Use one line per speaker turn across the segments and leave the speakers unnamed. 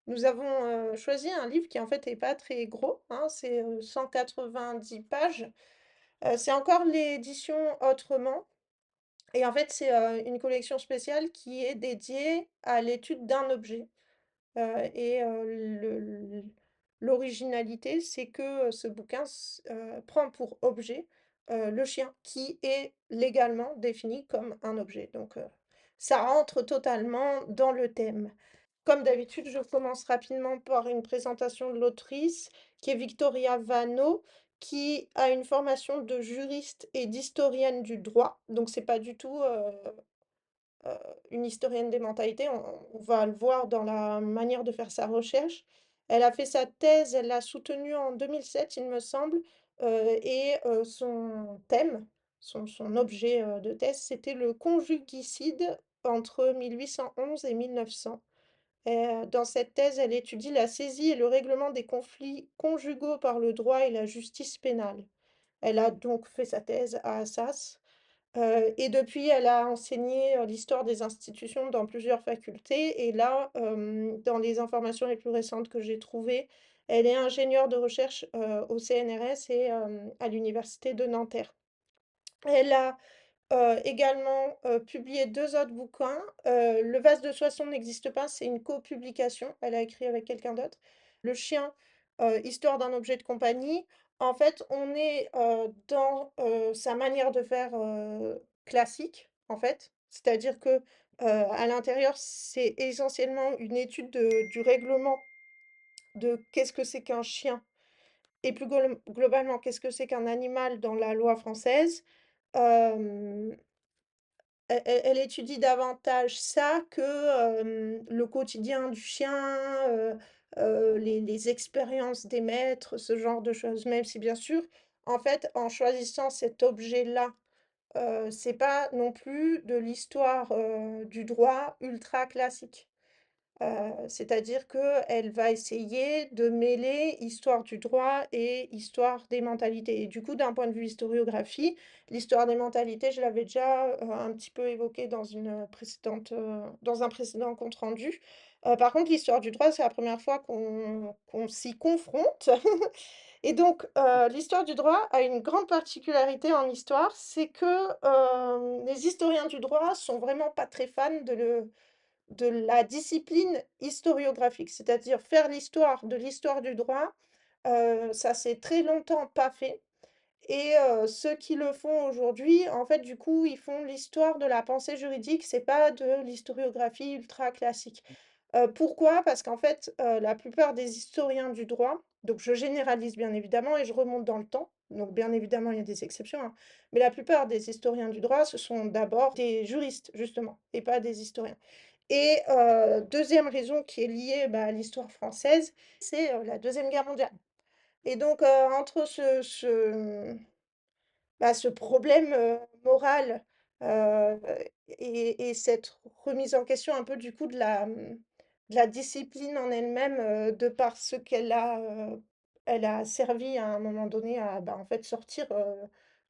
Nous avons, choisi un livre qui en fait est pas très gros, hein, c'est, 190 pages. C'est encore l'édition Autrement et en fait c'est, une collection spéciale qui est dédiée à l'étude d'un objet. L'originalité, c'est que, ce bouquin prend pour objet, le chien qui est légalement défini comme un objet. Donc, ça rentre totalement dans le thème. Comme d'habitude, je commence rapidement par une présentation de l'autrice, qui est Victoria Vano, qui a une formation de juriste et d'historienne du droit. Donc c'est pas du tout, heu, une historienne des mentalités, on va le voir dans la manière de faire sa recherche. Elle a fait sa thèse, elle l'a soutenue en 2007, il me semble, son thème, son objet, de thèse, c'était le conjugicide entre 1811 et 1900. Dans cette thèse, elle étudie la saisie et le règlement des conflits conjugaux par le droit et la justice pénale. Elle a donc fait sa thèse à Assas. Et depuis, elle a enseigné, l'histoire des institutions dans plusieurs facultés et là, dans les informations les plus récentes que j'ai trouvées, elle est ingénieure de recherche, au CNRS et à l'université de Nanterre. Elle a, également, publié 2 autres bouquins. Le vase de Soissons n'existe pas, c'est une copublication, elle a écrit avec quelqu'un d'autre. Le chien, histoire d'un objet de compagnie. En fait, on est, dans, sa manière de faire, classique, en fait. C'est-à-dire que, à l'intérieur, c'est essentiellement une étude du règlement de qu'est-ce que c'est qu'un chien et plus globalement, qu'est-ce que c'est qu'un animal dans la loi française. Hem elle étudie davantage ça que, le quotidien du chien, les expériences des maîtres, ce genre de choses. Même si bien sûr, en fait, en choisissant cet objet-là, c'est pas non plus de l'histoire, du droit ultra classique. C'est-à-dire qu'elle va essayer de mêler histoire du droit et histoire des mentalités et du coup, d'un point de vue historiographie, l'histoire des mentalités, je l'avais déjà, un petit peu évoqué dans dans un précédent compte rendu. Par contre, l'histoire du droit, c'est la première fois qu'on s'y confronte et donc l'histoire du droit a une grande particularité en histoire, c'est que, les historiens du droit sont vraiment pas très fans de la discipline historiographique, c'est-à-dire faire l'histoire de l'histoire du droit, ça s'est très longtemps pas fait et ceux qui le font aujourd'hui, en fait, du coup, ils font l'histoire de la pensée juridique, c'est pas de l'historiographie ultra classique. Pourquoi? Parce qu'en fait, la plupart des historiens du droit, donc je généralise bien évidemment et je remonte dans le temps, donc bien évidemment, il y a des exceptions, hein, mais la plupart des historiens du droit, ce sont d'abord des juristes justement et pas des historiens. Et 2e raison qui est liée, bah, à l'histoire française, c'est, la Deuxième Guerre mondiale. Et donc entre ce problème, moral, heu et cette remise en question un peu du coup de la discipline en elle-même, de par ce elle a servi à un moment donné à, bah, en fait sortir,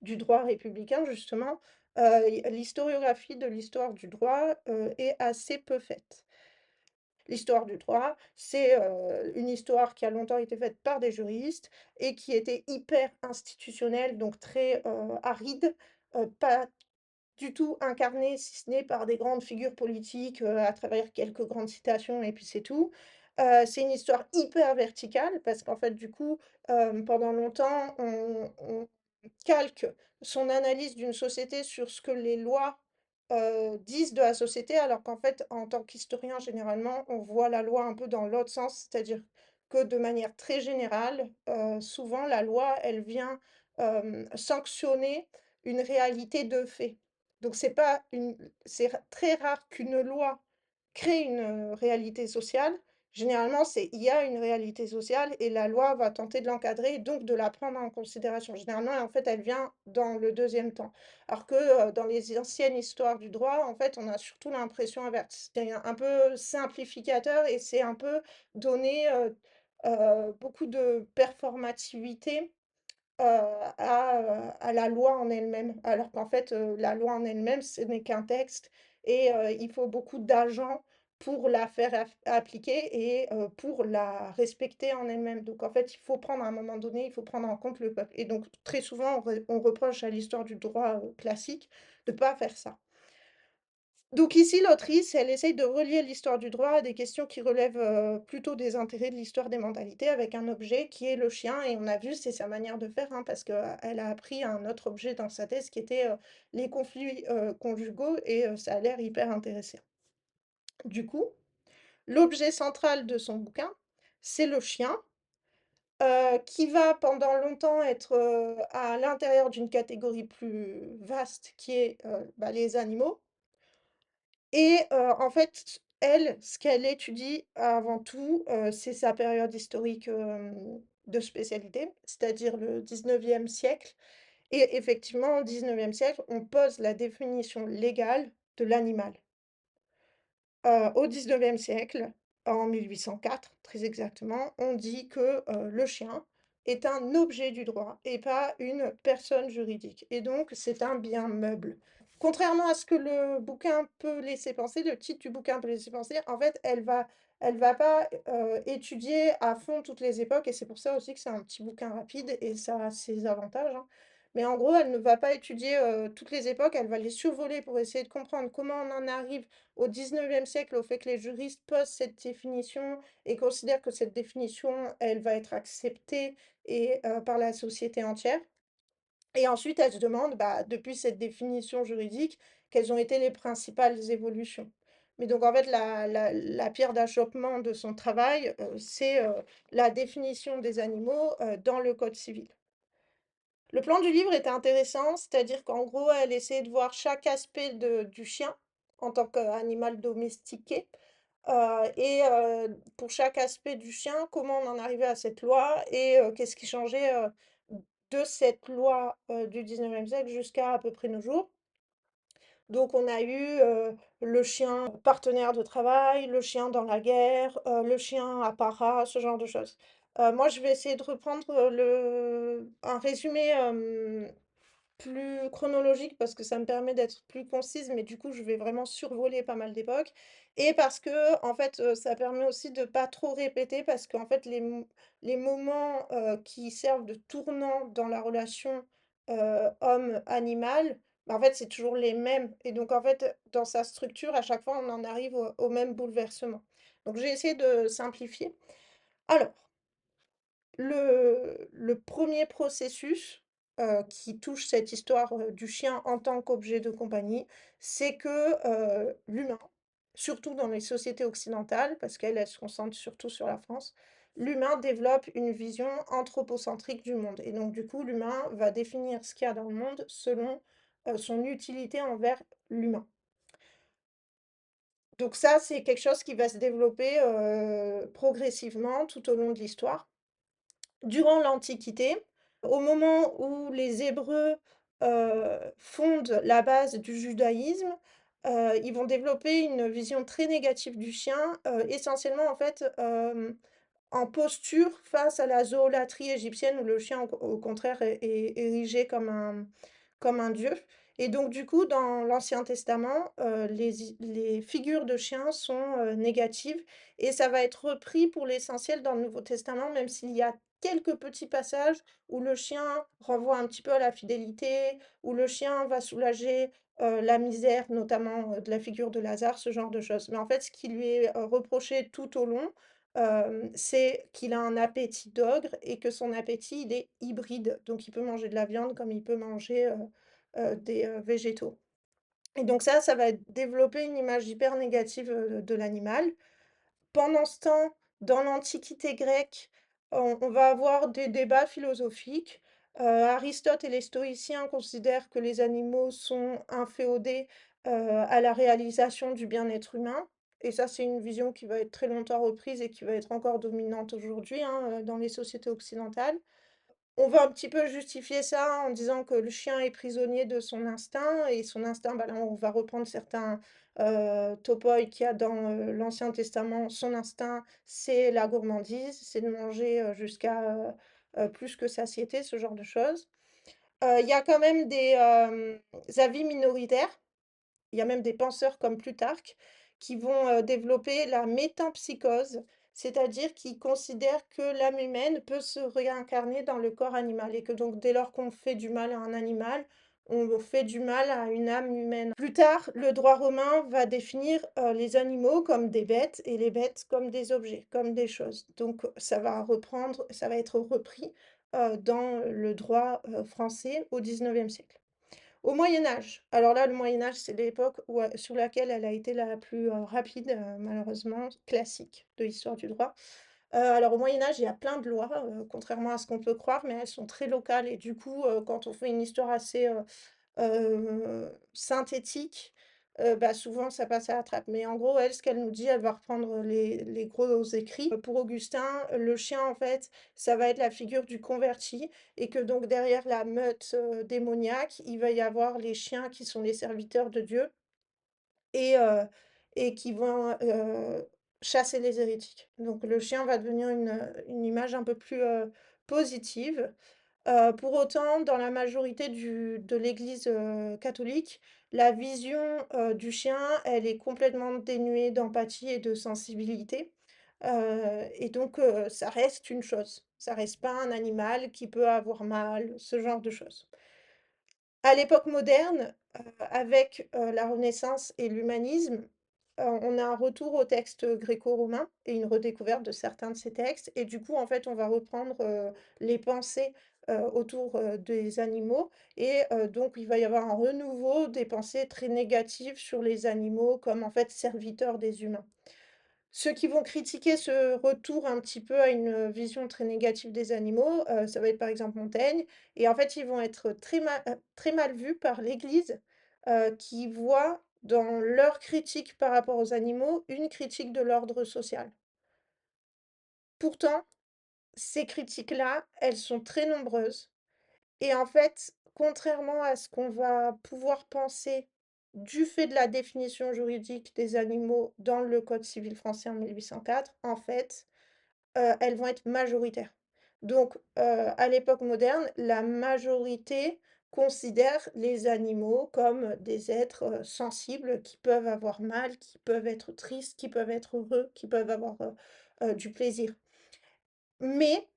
du droit républicain justement, l'historiographie de l'histoire du droit, est assez peu faite. L'histoire du droit, c'est, une histoire qui a longtemps été faite par des juristes et qui était hyper institutionnelle, donc très, aride, pas du tout incarnée, si ce n'est par des grandes figures politiques, à travers quelques grandes citations et puis c'est tout. C'est une histoire hyper verticale parce qu'en fait, du coup, pendant longtemps, on calque son analyse d'une société sur ce que les lois, disent de la société, alors qu'en fait, en tant qu'historien, généralement, on voit la loi un peu dans l'autre sens. C'est-à-dire que de manière très générale, souvent la loi, elle vient, sanctionner une réalité de fait. Donc c'est très rare qu'une loi crée une, réalité sociale. Généralement, c'est il y a une réalité sociale et la loi va tenter de l'encadrer et donc de la prendre en considération. Généralement, en fait, elle vient dans le deuxième temps. Alors que, dans les anciennes histoires du droit, en fait, on a surtout l'impression inverse. C'est un peu simplificateur et c'est un peu donner, beaucoup de performativité, à la loi en elle-même. Alors qu'en fait, la loi en elle-même, ce n'est qu'un texte et il faut beaucoup d'agents pour la faire appliquer et pour la respecter en elle-même. Donc en fait, il faut prendre à un moment donné, il faut prendre en compte le peuple. Et donc très souvent, on reproche à l'histoire du droit classique de ne pas faire ça. Donc ici, l'autrice, elle essaye de relier l'histoire du droit à des questions qui relèvent plutôt des intérêts de l'histoire des mentalités avec un objet qui est le chien. Et on a vu, c'est sa manière de faire, hein, parce qu'elle a appris un autre objet dans sa thèse qui était les conflits conjugaux et ça a l'air hyper intéressant. Du coup, l'objet central de son bouquin, c'est le chien, qui va pendant longtemps être, à l'intérieur d'une catégorie plus vaste qui est, bah, les animaux et en fait, elle, ce qu'elle étudie avant tout, c'est sa période historique, de spécialité, c'est-à-dire le 19e siècle et effectivement, au 19e siècle, on pose la définition légale de l'animal. Au 19e siècle, en 1804 très exactement, on dit que, le chien est un objet du droit et pas une personne juridique et donc c'est un bien meuble. Contrairement à ce que le bouquin peut laisser penser, le titre du bouquin peut laisser penser, en fait, elle va pas, étudier à fond toutes les époques et c'est pour ça aussi que c'est un petit bouquin rapide et ça a ses avantages, hein. Mais en gros, elle ne va pas étudier, toutes les époques, elle va les survoler pour essayer de comprendre comment on en arrive au 19e siècle, au fait que les juristes posent cette définition et considèrent que cette définition, elle va être acceptée et par la société entière. Et ensuite, elle se demande, bah, depuis cette définition juridique, quelles ont été les principales évolutions. Mais donc, en fait, la pierre d'achoppement de son travail, c'est la définition des animaux dans le Code civil. Le plan du livre était intéressant, c'est-à-dire qu'en gros, elle essayait de voir chaque aspect du chien en tant qu'animal domestiqué. Et pour chaque aspect du chien, comment on en arrivait à cette loi et qu'est-ce qui changeait de cette loi du 19e siècle jusqu'à à peu près nos jours. Donc on a eu le chien partenaire de travail, le chien dans la guerre, le chien apparat, ce genre de choses. Moi, je vais essayer de reprendre un résumé plus chronologique parce que ça me permet d'être plus concise, mais du coup, je vais vraiment survoler pas mal d'époques et parce que, en fait, ça permet aussi de pas trop répéter parce qu'en fait, les moments, qui servent de tournant dans la relation, homme-animal, bah, en fait, c'est toujours les mêmes et donc en fait, dans sa structure, à chaque fois, on en arrive au même bouleversement. Donc j'ai essayé de simplifier. Alors le 1er processus, qui touche cette histoire, du chien en tant qu'objet de compagnie, c'est que, l'humain, surtout dans les sociétés occidentales, parce qu'elle, elle se concentre surtout sur la France, l'humain développe une vision anthropocentrique du monde et donc du coup, l'humain va définir ce qu'il y a dans le monde selon, son utilité envers l'humain. Donc ça, c'est quelque chose qui va se développer, progressivement tout au long de l'histoire. Durant l'Antiquité, au moment où les Hébreux, fondent la base du judaïsme, ils vont développer une vision très négative du chien, essentiellement en fait, en posture face à la zoôlatrie égyptienne où le chien au contraire est érigé comme un dieu et donc du coup dans l'Ancien Testament, les figures de chiens sont, négatives et ça va être repris pour l'essentiel dans le Nouveau Testament, même s'il y a quelques petits passages où le chien renvoie un petit peu à la fidélité, où le chien va soulager, la misère, notamment, de la figure de Lazare, ce genre de choses. Mais en fait, ce qui lui est, reproché tout au long, c'est qu'il a un appétit d'ogre et que son appétit, il est hybride. Donc il peut manger de la viande comme il peut manger, des, végétaux. Et donc ça va développer une image hyper négative, de l'animal. Pendant ce temps, dans l'Antiquité grecque, on va avoir des débats philosophiques. Aristote et les stoïciens considèrent que les animaux sont inféodés, à la réalisation du bien-être humain et ça, c'est une vision qui va être très longtemps reprise et qui va être encore dominante aujourd'hui, hein, dans les sociétés occidentales. On va un petit peu justifier ça en disant que le chien est prisonnier de son instinct et son instinct, bah, là, on va reprendre certains, topoi qu'il y a dans, l'Ancien Testament. Son instinct, c'est la gourmandise, c'est de manger, jusqu'à, plus que satiété, ce genre de choses. Il y a quand même des, avis minoritaires. Il y a même des penseurs comme Plutarque qui vont, développer la métempsychose, c'est-à-dire qu'ils considèrent que l'âme humaine peut se réincarner dans le corps animal et que donc dès lors qu'on fait du mal à un animal, on fait du mal à une âme humaine. Plus tard, le droit romain va définir, les animaux comme des bêtes et les bêtes comme des objets, comme des choses. Donc ça va être repris, dans le droit, français au 19e siècle. Au Moyen Âge, alors là, le Moyen Âge, c'est l'époque sous laquelle elle a été la plus, rapide, malheureusement, classique de l'histoire du droit. Alors au Moyen Âge, il y a plein de lois, contrairement à ce qu'on peut croire, mais elles sont très locales et du coup, quand on fait une histoire assez, synthétique, bah, souvent ça passe à la trappe. Mais en gros, elle, ce qu'elle nous dit, elle va reprendre les gros écrits. Pour Augustin, le chien, en fait, ça va être la figure du converti et que donc derrière la meute, démoniaque, il va y avoir les chiens qui sont les serviteurs de Dieu et qui vont, chasser les hérétiques. Donc le chien va devenir une image un peu plus, positive. Pour autant, dans la majorité de l'Église, catholique, la vision, du chien, elle est complètement dénuée d'empathie et de sensibilité, et donc ça reste une chose. Ça reste pas un animal qui peut avoir mal, ce genre de choses. À l'époque moderne, avec, la Renaissance et l'humanisme, on a un retour aux textes gréco-romains et une redécouverte de certains de ces textes et du coup, en fait, on va reprendre, les pensées, autour, des animaux et donc il va y avoir un renouveau des pensées très négatives sur les animaux comme, en fait, serviteurs des humains. Ceux qui vont critiquer ce retour un petit peu à une vision très négative des animaux, ça va être par exemple Montaigne et en fait, ils vont être très mal vus par l'Église, qui voit dans leur critique par rapport aux animaux, une critique de l'ordre social. Pourtant, ces critiques-là, elles sont très nombreuses et en fait, contrairement à ce qu'on va pouvoir penser du fait de la définition juridique des animaux dans le code civil français en 1804, en fait, elles vont être majoritaires. Donc, à l'époque moderne, la majorité considère les animaux comme des êtres, sensibles qui peuvent avoir mal, qui peuvent être tristes, qui peuvent être heureux, qui peuvent avoir, du plaisir. Mais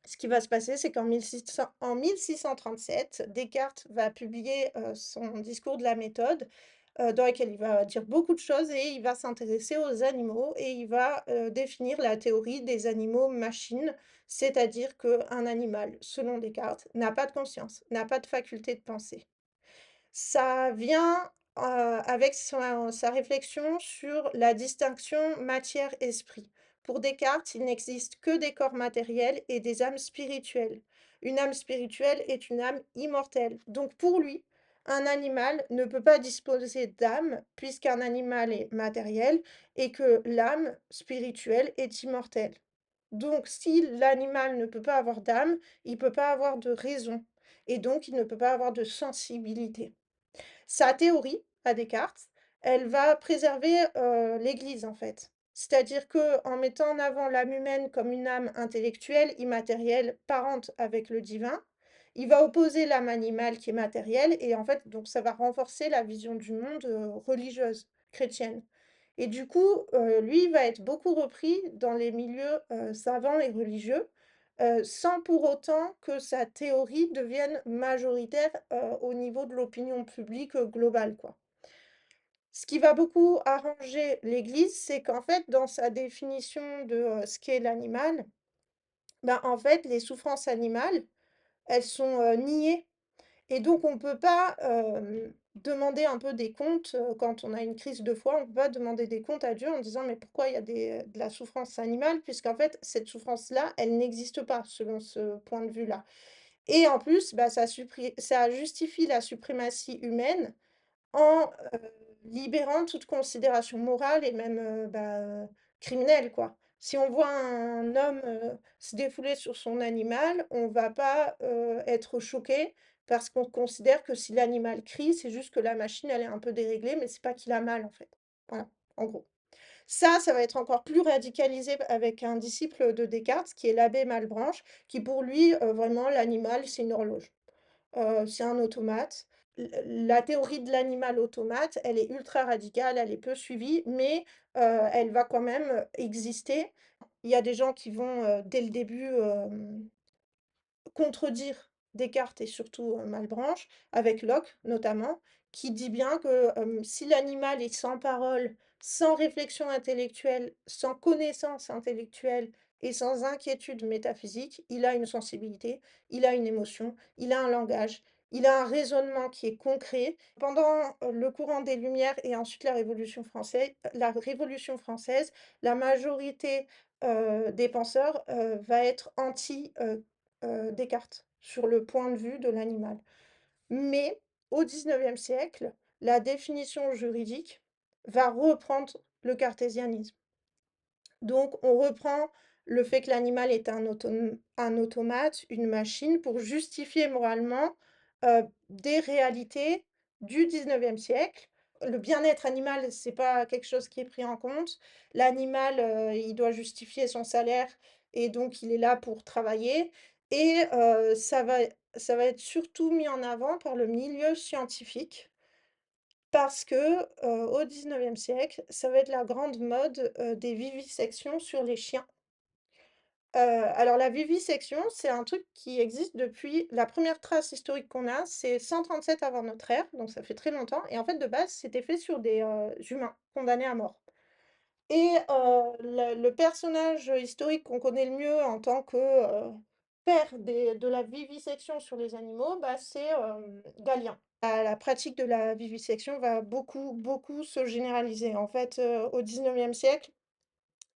ce qui va se passer, c'est en 1637, Descartes va publier, son discours de la méthode, dans lequel il va dire beaucoup de choses et il va s'intéresser aux animaux et il va, définir la théorie des animaux-machines. C'est-à-dire qu'un animal, selon Descartes, n'a pas de conscience, n'a pas de faculté de penser. Ça vient, avec sa réflexion sur la distinction matière-esprit. Pour Descartes, il n'existe que des corps matériels et des âmes spirituelles. Une âme spirituelle est une âme immortelle. Donc pour lui, un animal ne peut pas disposer d'âme, puisqu'un animal est matériel et que l'âme spirituelle est immortelle. Donc si l'animal ne peut pas avoir d'âme, il ne peut pas avoir de raison et donc il ne peut pas avoir de sensibilité. Sa théorie, à Descartes, elle va préserver, l'Église, en fait. C'est-à-dire qu'en mettant en avant l'âme humaine comme une âme intellectuelle, immatérielle, parente avec le divin, il va opposer l'âme animale qui est matérielle et en fait, donc ça va renforcer la vision du monde, religieuse, chrétienne et du coup, lui, il va être beaucoup repris dans les milieux, savants et religieux, sans pour autant que sa théorie devienne majoritaire, au niveau de l'opinion publique, globale, quoi. Ce qui va beaucoup arranger l'Église, c'est qu'en fait, dans sa définition de, ce qu'est l'animal, ben, en fait, les souffrances animales, elles sont, niées et donc on peut pas, demander un peu des comptes, quand on a une crise de foi, on peut pas demander des comptes à Dieu en disant: «Mais pourquoi il y a de la souffrance animale?» puisqu'en fait, cette souffrance-là, elle n'existe pas selon ce point de vue-là et en plus, bah, ça justifie la suprématie humaine en, libérant toute considération morale et même, criminelle, quoi. Si on voit un homme, se défouler sur son animal, on va pas, être choqué parce qu'on considère que si l'animal crie, c'est juste que la machine, elle est un peu déréglée, mais c'est pas qu'il a mal, en fait. Voilà, en gros. Ça va être encore plus radicalisé avec un disciple de Descartes qui est l'abbé Malebranche, qui pour lui, vraiment l'animal, c'est une horloge. C'est un automate. la théorie de l'animal automate, elle est ultra radicale, elle est peu suivie, mais elle va quand même exister. Il y a des gens qui vont, dès le début, contredire Descartes et surtout, Malebranche, avec Locke notamment, qui dit bien que, si l'animal est sans parole, sans réflexion intellectuelle, sans connaissance intellectuelle et sans inquiétude métaphysique, il a une sensibilité, il a une émotion, il a un langage, il a un raisonnement qui est concret. Pendant, le courant des Lumières et ensuite la Révolution française, la majorité, des penseurs, va être anti, Descartes, sur le point de vue de l'animal. Mais au XIXe siècle, la définition juridique va reprendre le cartésianisme. Donc on reprend le fait que l'animal est un automate, une machine, pour justifier moralement, des réalités du XIXe siècle. Le bien-être animal, c'est pas quelque chose qui est pris en compte. L'animal, il doit justifier son salaire et donc il est là pour travailler et ça va être surtout mis en avant par le milieu scientifique parce que, au XIXe siècle, ça va être la grande mode, des vivisections sur les chiens. Alors la vivisection, c'est un truc qui existe depuis la première trace historique qu'on a, c'est 137 avant notre ère, donc ça fait très longtemps et en fait, de base, c'était fait sur des, humains condamnés à mort et le personnage, historique qu'on connaît le mieux en tant que, père de la vivisection sur les animaux, bah, c'est, Galien. La pratique de la vivisection va beaucoup, beaucoup se généraliser. En fait, au XIXe siècle,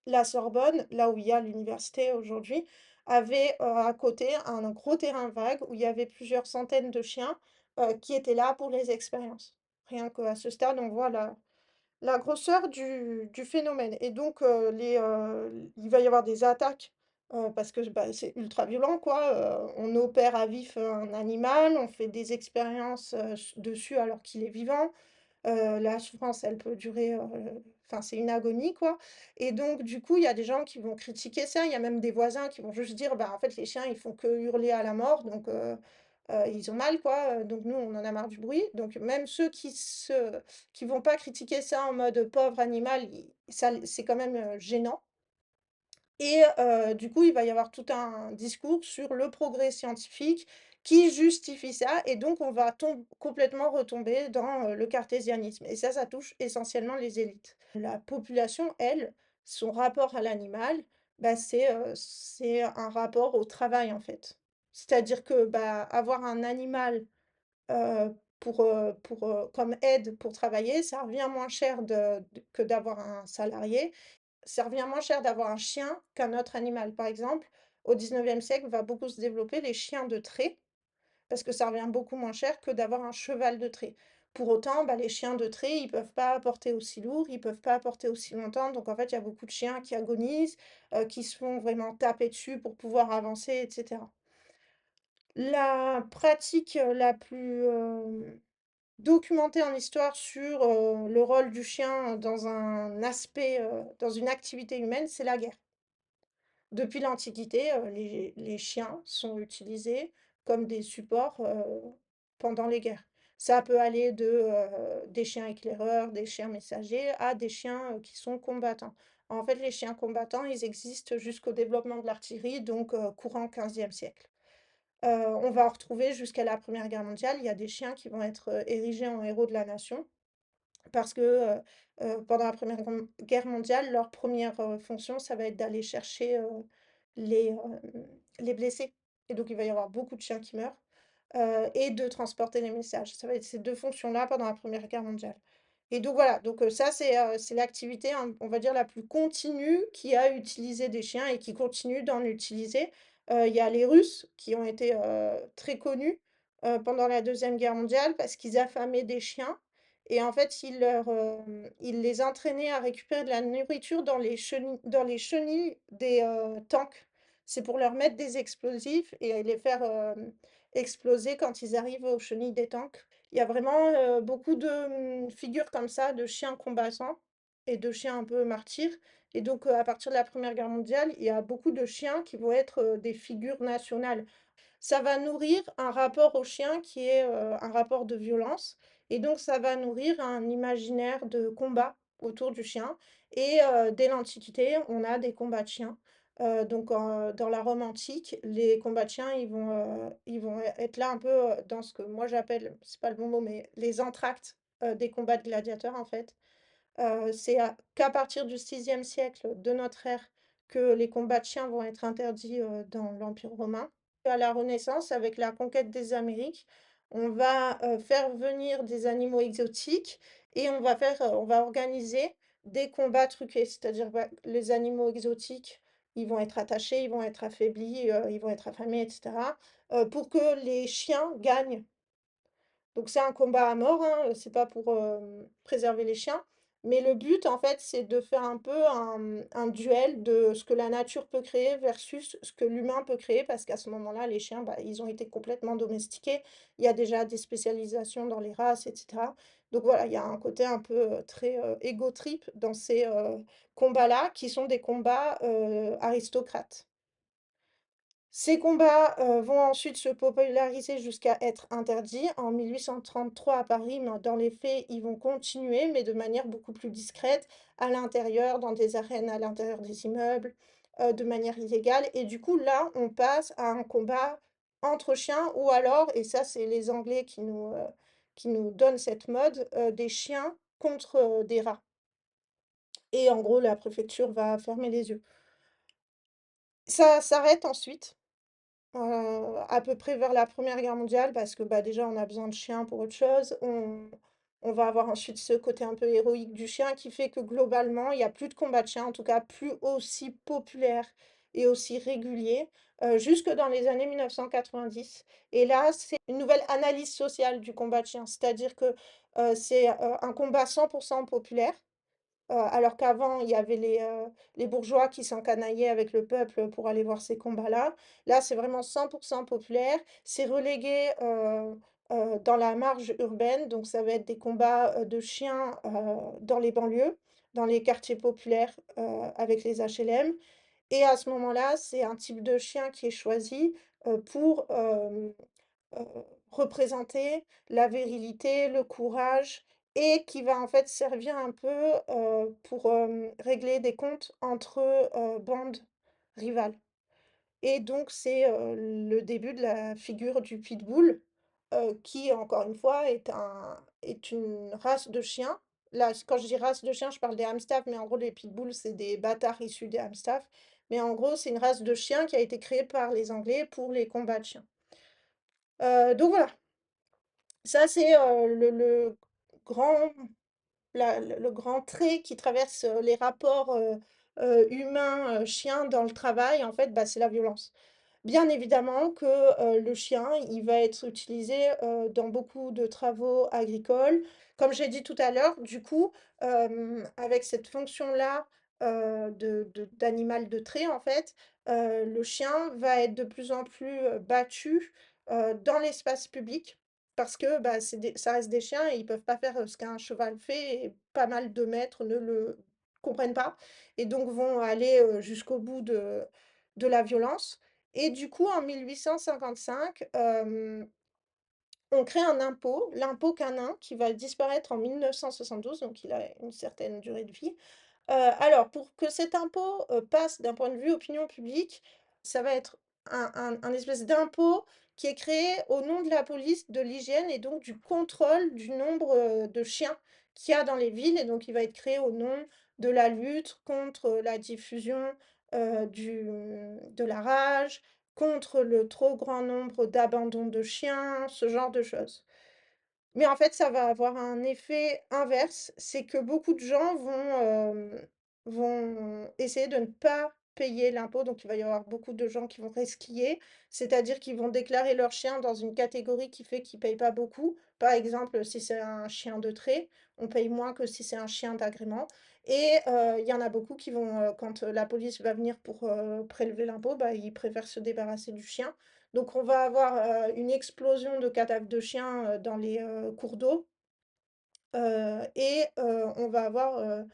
la Sorbonne, là où il y a l'université aujourd'hui, avait, à côté un gros terrain vague où il y avait plusieurs centaines de chiens, qui étaient là pour les expériences. Rien qu'à ce stade, on voit la grosseur du phénomène et donc il va y avoir des attaques, parce que, bah, c'est ultra violent quoi, on opère à vif, un animal, on fait des expériences, dessus alors qu'il est vivant. La souffrance, elle peut durer, enfin, c'est une agonie, quoi et donc du coup, il y a des gens qui vont critiquer ça. Il y a même des voisins qui vont juste dire: «Bah, en fait, les chiens, ils font que hurler à la mort, donc ils ont mal, quoi, donc nous, on en a marre du bruit». Donc même ceux qui vont pas critiquer ça en mode: «Pauvre animal», ils ça c'est quand même, gênant et du coup, il va y avoir tout un discours sur le progrès scientifique qui justifie ça et donc on va complètement retomber dans, le cartésianisme et ça touche essentiellement les élites. La population, elle, son rapport à l'animal, bah, c'est un rapport au travail, en fait. C'est-à-dire que, bah, avoir un animal, comme aide pour travailler, ça revient moins cher que d'avoir un salarié. Ça revient moins cher d'avoir un chien qu'un autre animal. Par exemple, au XIXe siècle, va beaucoup se développer les chiens de trait, parce que ça revient beaucoup moins cher que d'avoir un cheval de trait. Pour autant, bah, les chiens de trait, ils peuvent pas porter aussi lourd, ils peuvent pas porter aussi longtemps. Donc en fait, il y a beaucoup de chiens qui agonisent, qui se font vraiment taper dessus pour pouvoir avancer, et cetera. La pratique, la plus, documentée en histoire sur, le rôle du chien dans un aspect, dans une activité humaine, c'est la guerre. Depuis l'Antiquité, les chiens sont utilisés comme des supports, pendant les guerres. Ça peut aller des chiens éclaireurs, des chiens messagers, à des chiens, qui sont combattants. En fait, les chiens combattants, ils existent jusqu'au développement de l'artillerie, donc courant 15e siècle. On va en retrouver jusqu'à la Première Guerre mondiale. Il y a des chiens qui vont être, érigés en héros de la nation. Parce que, pendant la Première Guerre mondiale, leur première re fonction, ça va être d'aller chercher, les blessés et donc il va y avoir beaucoup de chiens qui meurent, et de transporter les messages. Ça va être ces 2 fonctions-là pendant la Première Guerre mondiale et donc voilà, donc ça c'est l'activité, on va dire la plus continue qui a utilisé des chiens et qui continue d'en utiliser. Il y a les Russes qui ont été, très connus, pendant la Deuxième Guerre mondiale parce qu'ils affamaient des chiens et en fait, ils les entraînaient à récupérer de la nourriture dans les chenilles des, tanks. C'est pour leur mettre des explosifs et les faire, exploser quand ils arrivent aux chenilles des tanks. Il y a vraiment, beaucoup de, figures comme ça, de chiens combattants et de chiens un peu martyrs et donc à partir de la Première Guerre mondiale, il y a beaucoup de chiens qui vont être, des figures nationales. ça va nourrir un rapport au chien qui est, un rapport de violence et donc ça va nourrir un imaginaire de combat autour du chien et dès l'Antiquité, on a des combats de chiens. Donc dans la Rome antique, les combats de chiens, ils vont être là un peu, dans ce que moi j'appelle, c'est pas le bon mot, mais les entr'actes, des combats de gladiateurs, en fait. C'est à qu'à partir du 6e siècle de notre ère que les combats de chiens vont être interdits, dans l'Empire romain. À la Renaissance, avec la conquête des Amériques, on va, faire venir des animaux exotiques et on va organiser des combats truqués. C'est-à-dire, bah, les animaux exotiques, ils vont être attachés, ils vont être affaiblis, ils vont être affamés et cetera, pour que les chiens gagnent. Donc c'est un combat à mort, hein, c'est pas pour, préserver les chiens, mais le but, en fait, c'est de faire un peu un duel de ce que la nature peut créer versus ce que l'humain peut créer parce qu'à ce moment-là, les chiens, bah, ils ont été complètement domestiqués. Il y a déjà des spécialisations dans les races et cetera. Donc voilà, il y a un côté un peu, très, ego trip dans ces, combats-là qui sont des combats, aristocrates. Ces combats, vont ensuite se populariser jusqu'à être interdits en 1833 à Paris, mais dans les faits, ils vont continuer, mais de manière beaucoup plus discrète, à l'intérieur, dans des arènes à l'intérieur des immeubles, de manière illégale et du coup, là, on passe à un combat entre chiens ou alors, et ça, c'est les Anglais qui nous donnent cette mode, des chiens contre, des rats et en gros, la préfecture va fermer les yeux. Ça s'arrête ensuite. À peu près vers la Première Guerre mondiale parce que, bah, déjà on a besoin de chiens pour autre chose. On va avoir ensuite ce côté un peu héroïque du chien qui fait que globalement, il y a plus de combats de chiens, en tout cas plus aussi populaires et aussi réguliers, jusque dans les années 1990 et là, c'est une nouvelle analyse sociale du combat de chien. C'est-à-dire que, c'est, un combat 100% populaire. Alors qu'avant, il y avait les bourgeois qui s'encanaillaient avec le peuple pour aller voir ces combats-là. Là, c'est vraiment 100% populaire. C'est relégué, dans la marge urbaine, donc ça va être des combats, de chiens, dans les banlieues, dans les quartiers populaires, avec les HLM et à ce moment-là, c'est un type de chien qui est choisi, pour, heu, représenter la virilité, le courage et qui va en fait servir un peu, pour, régler des comptes entre, bandes rivales et donc c'est, le début de la figure du pitbull, qui encore une fois est une race de chien. Là, quand je dis race de chien, je parle des Amstaff, mais en gros les pitbulls, c'est des bâtards issus des Amstaff. Mais en gros, c'est une race de chien qui a été créée par les Anglais pour les combats de chiens. Donc voilà. Ça, c'est, le grand le grand trait qui traverse, les rapports, humains, chiens dans le travail, en fait, bah, c'est la violence. Bien évidemment que, le chien, il va être utilisé, dans beaucoup de travaux agricoles. Comme j'ai dit tout à l'heure, du coup, avec cette fonction-là, d'animal de trait, en fait, le chien va être de plus en plus, battu, dans l'espace public parce que, bah, ça reste des chiens et ils peuvent pas faire, ce qu'un cheval fait et pas mal de maîtres ne le comprennent pas et donc vont aller, jusqu'au bout de la violence. Et du coup, en 1855, on crée un impôt, l'impôt canin, qui va disparaître en 1972, donc il a une certaine durée de vie. Alors pour que cet impôt, passe d'un point de vue opinion publique, ça va être un espèce d'impôt qui est créé au nom de la police, de l'hygiène et donc du contrôle du nombre, de chiens qu'il y a dans les villes et donc il va être créé au nom de la lutte contre la diffusion, de la rage, contre le trop grand nombre d'abandons de chiens, ce genre de choses. Mais en fait, ça va avoir un effet inverse, c'est que beaucoup de gens vont essayer de ne pas payer l'impôt, donc il va y avoir beaucoup de gens qui vont resquiller, c'est-à-dire qu'ils vont déclarer leur chien dans une catégorie qui fait qu'ils ne payent pas beaucoup. Par exemple, si c'est un chien de trait, on paye moins que si c'est un chien d'agrément et il y en a beaucoup qui vont, quand, la police va venir pour, prélever l'impôt, bah, ils préfèrent se débarrasser du chien donc on va avoir, une explosion de cadavres de chiens, dans les, cours d'eau, et on va avoir,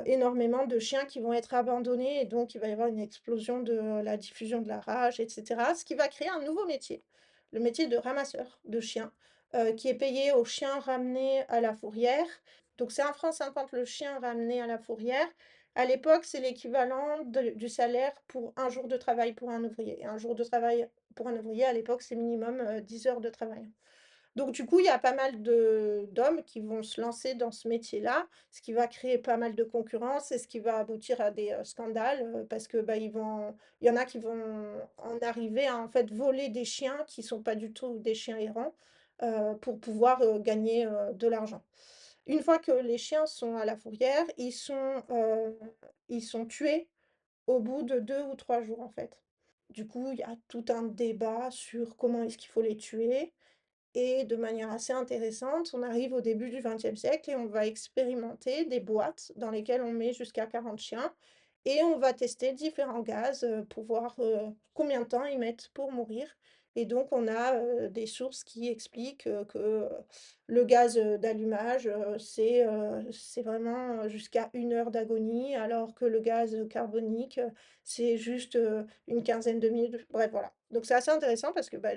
énormément de chiens qui vont être abandonnés et donc il va y avoir une explosion de la diffusion de la rage et cetera. Ce qui va créer un nouveau métier, le métier de ramasseur de chiens, qui est payé aux chiens ramenés à la fourrière. Donc c'est 1,50 € le chien ramené à la fourrière. À l'époque, c'est l'équivalent du salaire pour un jour de travail pour un ouvrier. Et un jour de travail pour un ouvrier, à l'époque, c'est minimum 10 heures de travail. Donc du coup, il y a pas mal de d'hommes qui vont se lancer dans ce métier-là, ce qui va créer pas mal de concurrence et ce qui va aboutir à des, scandales, parce que, bah, il y en a qui vont en arriver à, en fait, voler des chiens qui sont pas du tout des chiens errants, pour pouvoir, gagner, de l'argent. Une fois que les chiens sont à la fourrière, ils sont tués au bout de 2 ou 3 jours, en fait. Du coup, il y a tout un débat sur comment est-ce qu'il faut les tuer. Et de manière assez intéressante, on arrive au début du XXe siècle et on va expérimenter des boîtes dans lesquelles on met jusqu'à 40 chiens et on va tester différents gaz, pour voir, combien de temps ils mettent pour mourir. Et donc on a, des sources qui expliquent, que, le gaz, d'allumage, c'est vraiment, jusqu'à 1 heure d'agonie, alors que le gaz, carbonique, c'est juste, une quinzaine de minutes. Bref, voilà. Donc c'est assez intéressant parce que, bah,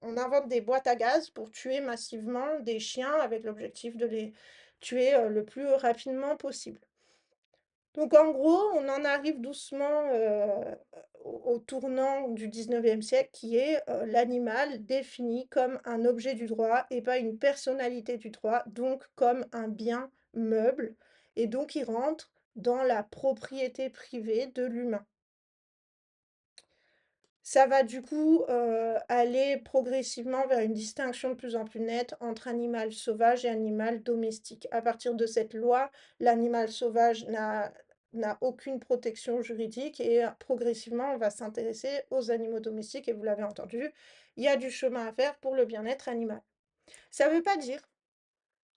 on invente des boîtes à gaz pour tuer massivement des chiens avec l'objectif de les tuer, le plus rapidement possible. Donc en gros, on en arrive doucement, au tournant du 19e siècle qui est, l'animal défini comme un objet du droit et pas une personnalité du droit, donc comme un bien meuble et donc il rentre dans la propriété privée de l'humain. Ça va du coup, aller progressivement vers une distinction de plus en plus nette entre animal sauvage et animal domestique. À partir de cette loi, l'animal sauvage n'a aucune protection juridique et progressivement, on va s'intéresser aux animaux domestiques et vous l'avez entendu, il y a du chemin à faire pour le bien-être animal. Ça ne veut pas dire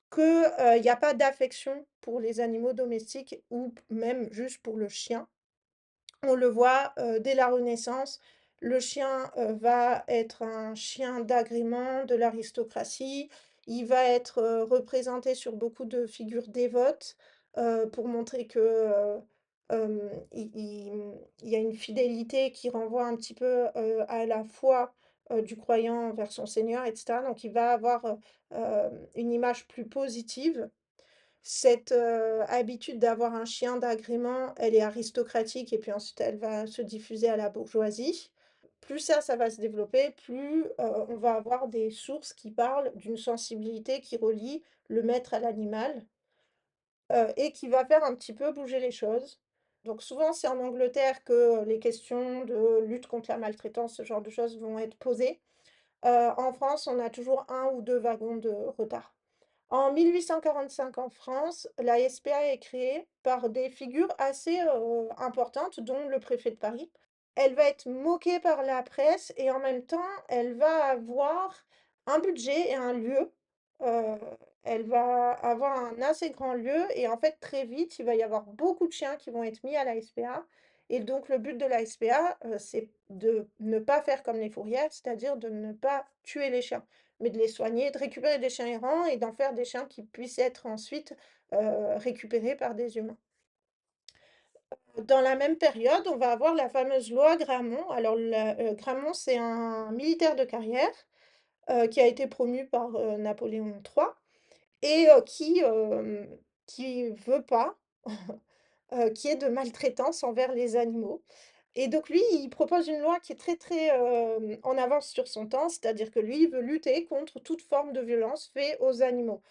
que, il y a pas d'affection pour les animaux domestiques ou même juste pour le chien. On le voit, dès la Renaissance, le chien, va être un chien d'agrément de l'aristocratie. Il va être, représenté sur beaucoup de figures dévotes, pour montrer que, il y a une fidélité qui renvoie un petit peu, à la foi, du croyant envers son seigneur et cetera. Donc il va avoir, une image plus positive. Cette, habitude d'avoir un chien d'agrément, elle est aristocratique et puis ensuite elle va se diffuser à la bourgeoisie. Plus ça va se développer, plus, on va avoir des sources qui parlent d'une sensibilité qui relie le maître à l'animal, et qui va faire un petit peu bouger les choses. Donc souvent, c'est en Angleterre que les questions de lutte contre la maltraitance, ce genre de choses vont être posées. En France, on a toujours un ou 2 wagons de retard. En 1845 en France, la SPA est créée par des figures assez, importantes, dont le préfet de Paris. Elle va être moquée par la presse et en même temps, elle va avoir un budget et un lieu. Heu, Elle va avoir un assez grand lieu et en fait, très vite, il va y avoir beaucoup de chiens qui vont être mis à la SPA et donc le but de la SPA, c'est de ne pas faire comme les fourrières, c'est-à-dire de ne pas tuer les chiens, mais de les soigner, de récupérer des chiens errants et d'en faire des chiens qui puissent être ensuite, récupérés par des humains. Dans la même période, on va avoir la fameuse loi Gramont. Alors Gramont, c'est un militaire de carrière, qui a été promu par, Napoléon III et qui veut pas, qu'il y ait de maltraitance envers les animaux et donc lui, il propose une loi qui est très, très, en avance sur son temps, c'est-à-dire que lui, il veut lutter contre toute forme de violence faite aux animaux.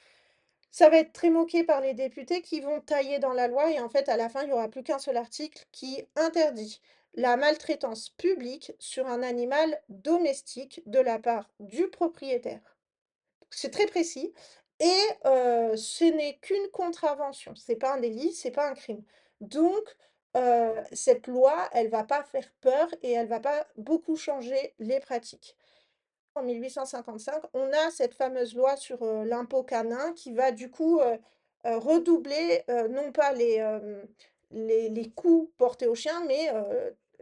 Ça va être très moqué par les députés qui vont tailler dans la loi et en fait, à la fin, il y aura plus qu'un seul article qui interdit la maltraitance publique sur un animal domestique de la part du propriétaire. C'est très précis et ce n'est qu'une contravention. C'est pas un délit, c'est pas un crime. Donc cette loi, elle va pas faire peur et elle va pas beaucoup changer les pratiques. En 1855, on a cette fameuse loi sur, l'impôt canin qui va du coup, redoubler, non pas les coups portés au chien, mais,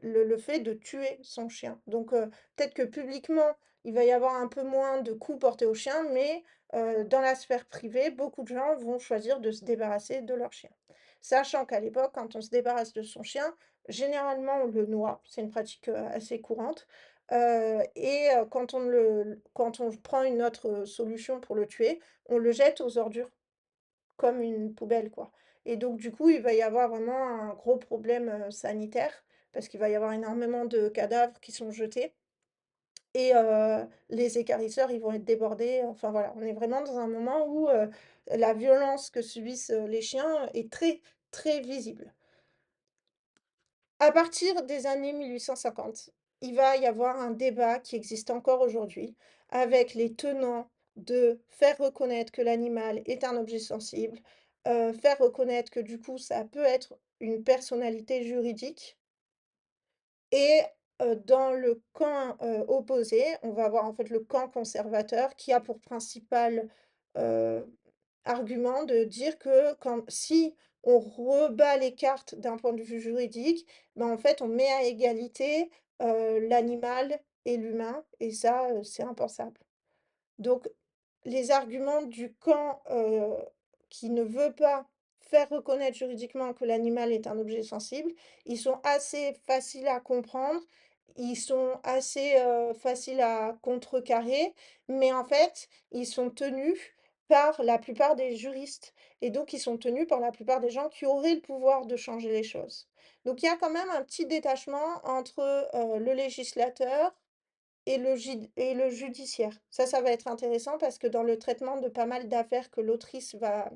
le fait de tuer son chien. Donc, peut-être que publiquement, il va y avoir un peu moins de coups portés au chien, mais, dans la sphère privée, beaucoup de gens vont choisir de se débarrasser de leur chien. sachant qu'à l'époque, quand on se débarrasse de son chien, généralement on le noie, c'est une pratique, assez courante, quand on prend une autre, solution pour le tuer, on le jette aux ordures, comme une poubelle, quoi. Et donc du coup, il va y avoir vraiment un gros problème, sanitaire, parce qu'il va y avoir énormément de cadavres qui sont jetés et les équarrisseurs, ils vont être débordés, enfin voilà, on est vraiment dans un moment où, la violence que subissent, les chiens est très, très visible. À partir des années 1850, il va y avoir un débat qui existe encore aujourd'hui avec les tenants de faire reconnaître que l'animal est un objet sensible, faire reconnaître que du coup ça peut être une personnalité juridique et dans le camp, opposé, on va avoir en fait le camp conservateur qui a pour principal, heu, argument de dire que si on rebat les cartes d'un point de vue juridique, ben, en fait, on met à égalité, l'animal et l'humain et ça, c'est impensable. Donc les arguments du camp, qui ne veut pas faire reconnaître juridiquement que l'animal est un objet sensible, ils sont assez faciles à comprendre, ils sont assez, faciles à contrecarrer, mais en fait, ils sont tenus par la plupart des juristes et donc ils sont tenus par la plupart des gens qui auraient le pouvoir de changer les choses. Donc il y a quand même un petit détachement entre, le législateur et le judiciaire. Ça va être intéressant parce que dans le traitement de pas mal d'affaires que l'autrice va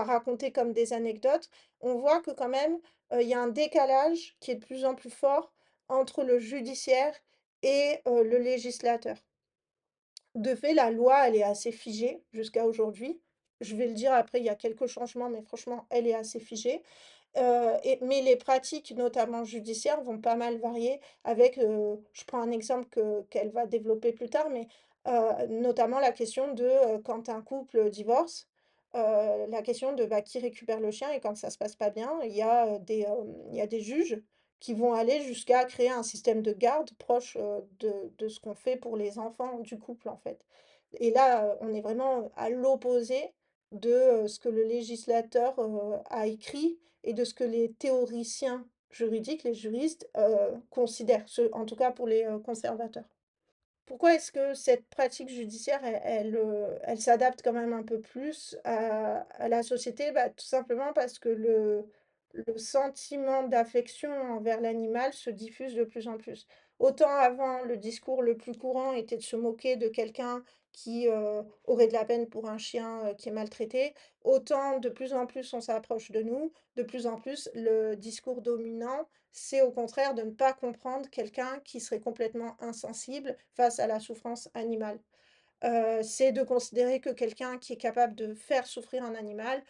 raconter comme des anecdotes, on voit que quand même, il y a un décalage qui est de plus en plus fort entre le judiciaire et le législateur. De fait, la loi, elle est assez figée jusqu'à aujourd'hui. Je vais le dire après, il y a quelques changements, mais franchement, elle est assez figée. Mais les pratiques, notamment judiciaires, vont pas mal varier avec, je prends un exemple qu'elle va développer plus tard, mais notamment la question de, quand un couple divorce, la question de, bah, qui récupère le chien et quand ça se passe pas bien, il y a des juges qui vont aller jusqu'à créer un système de garde proche, de ce qu'on fait pour les enfants du couple, en fait. Et là, on est vraiment à l'opposé de, ce que le législateur, a écrit et de ce que les théoriciens juridiques, les juristes, considèrent, en tout cas pour les, conservateurs. Pourquoi est-ce que cette pratique judiciaire, elle s'adapte quand même un peu plus à la société? Bah, tout simplement parce que le sentiment d'affection envers l'animal se diffuse de plus en plus. Autant avant, le discours le plus courant était de se moquer de quelqu'un qui, aurait de la peine pour un chien, qui est maltraité, autant de plus en plus on s'approche de nous, de plus en plus le discours dominant, c'est au contraire de ne pas comprendre quelqu'un qui serait complètement insensible face à la souffrance animale. C'est de considérer que quelqu'un qui est capable de faire souffrir un animal,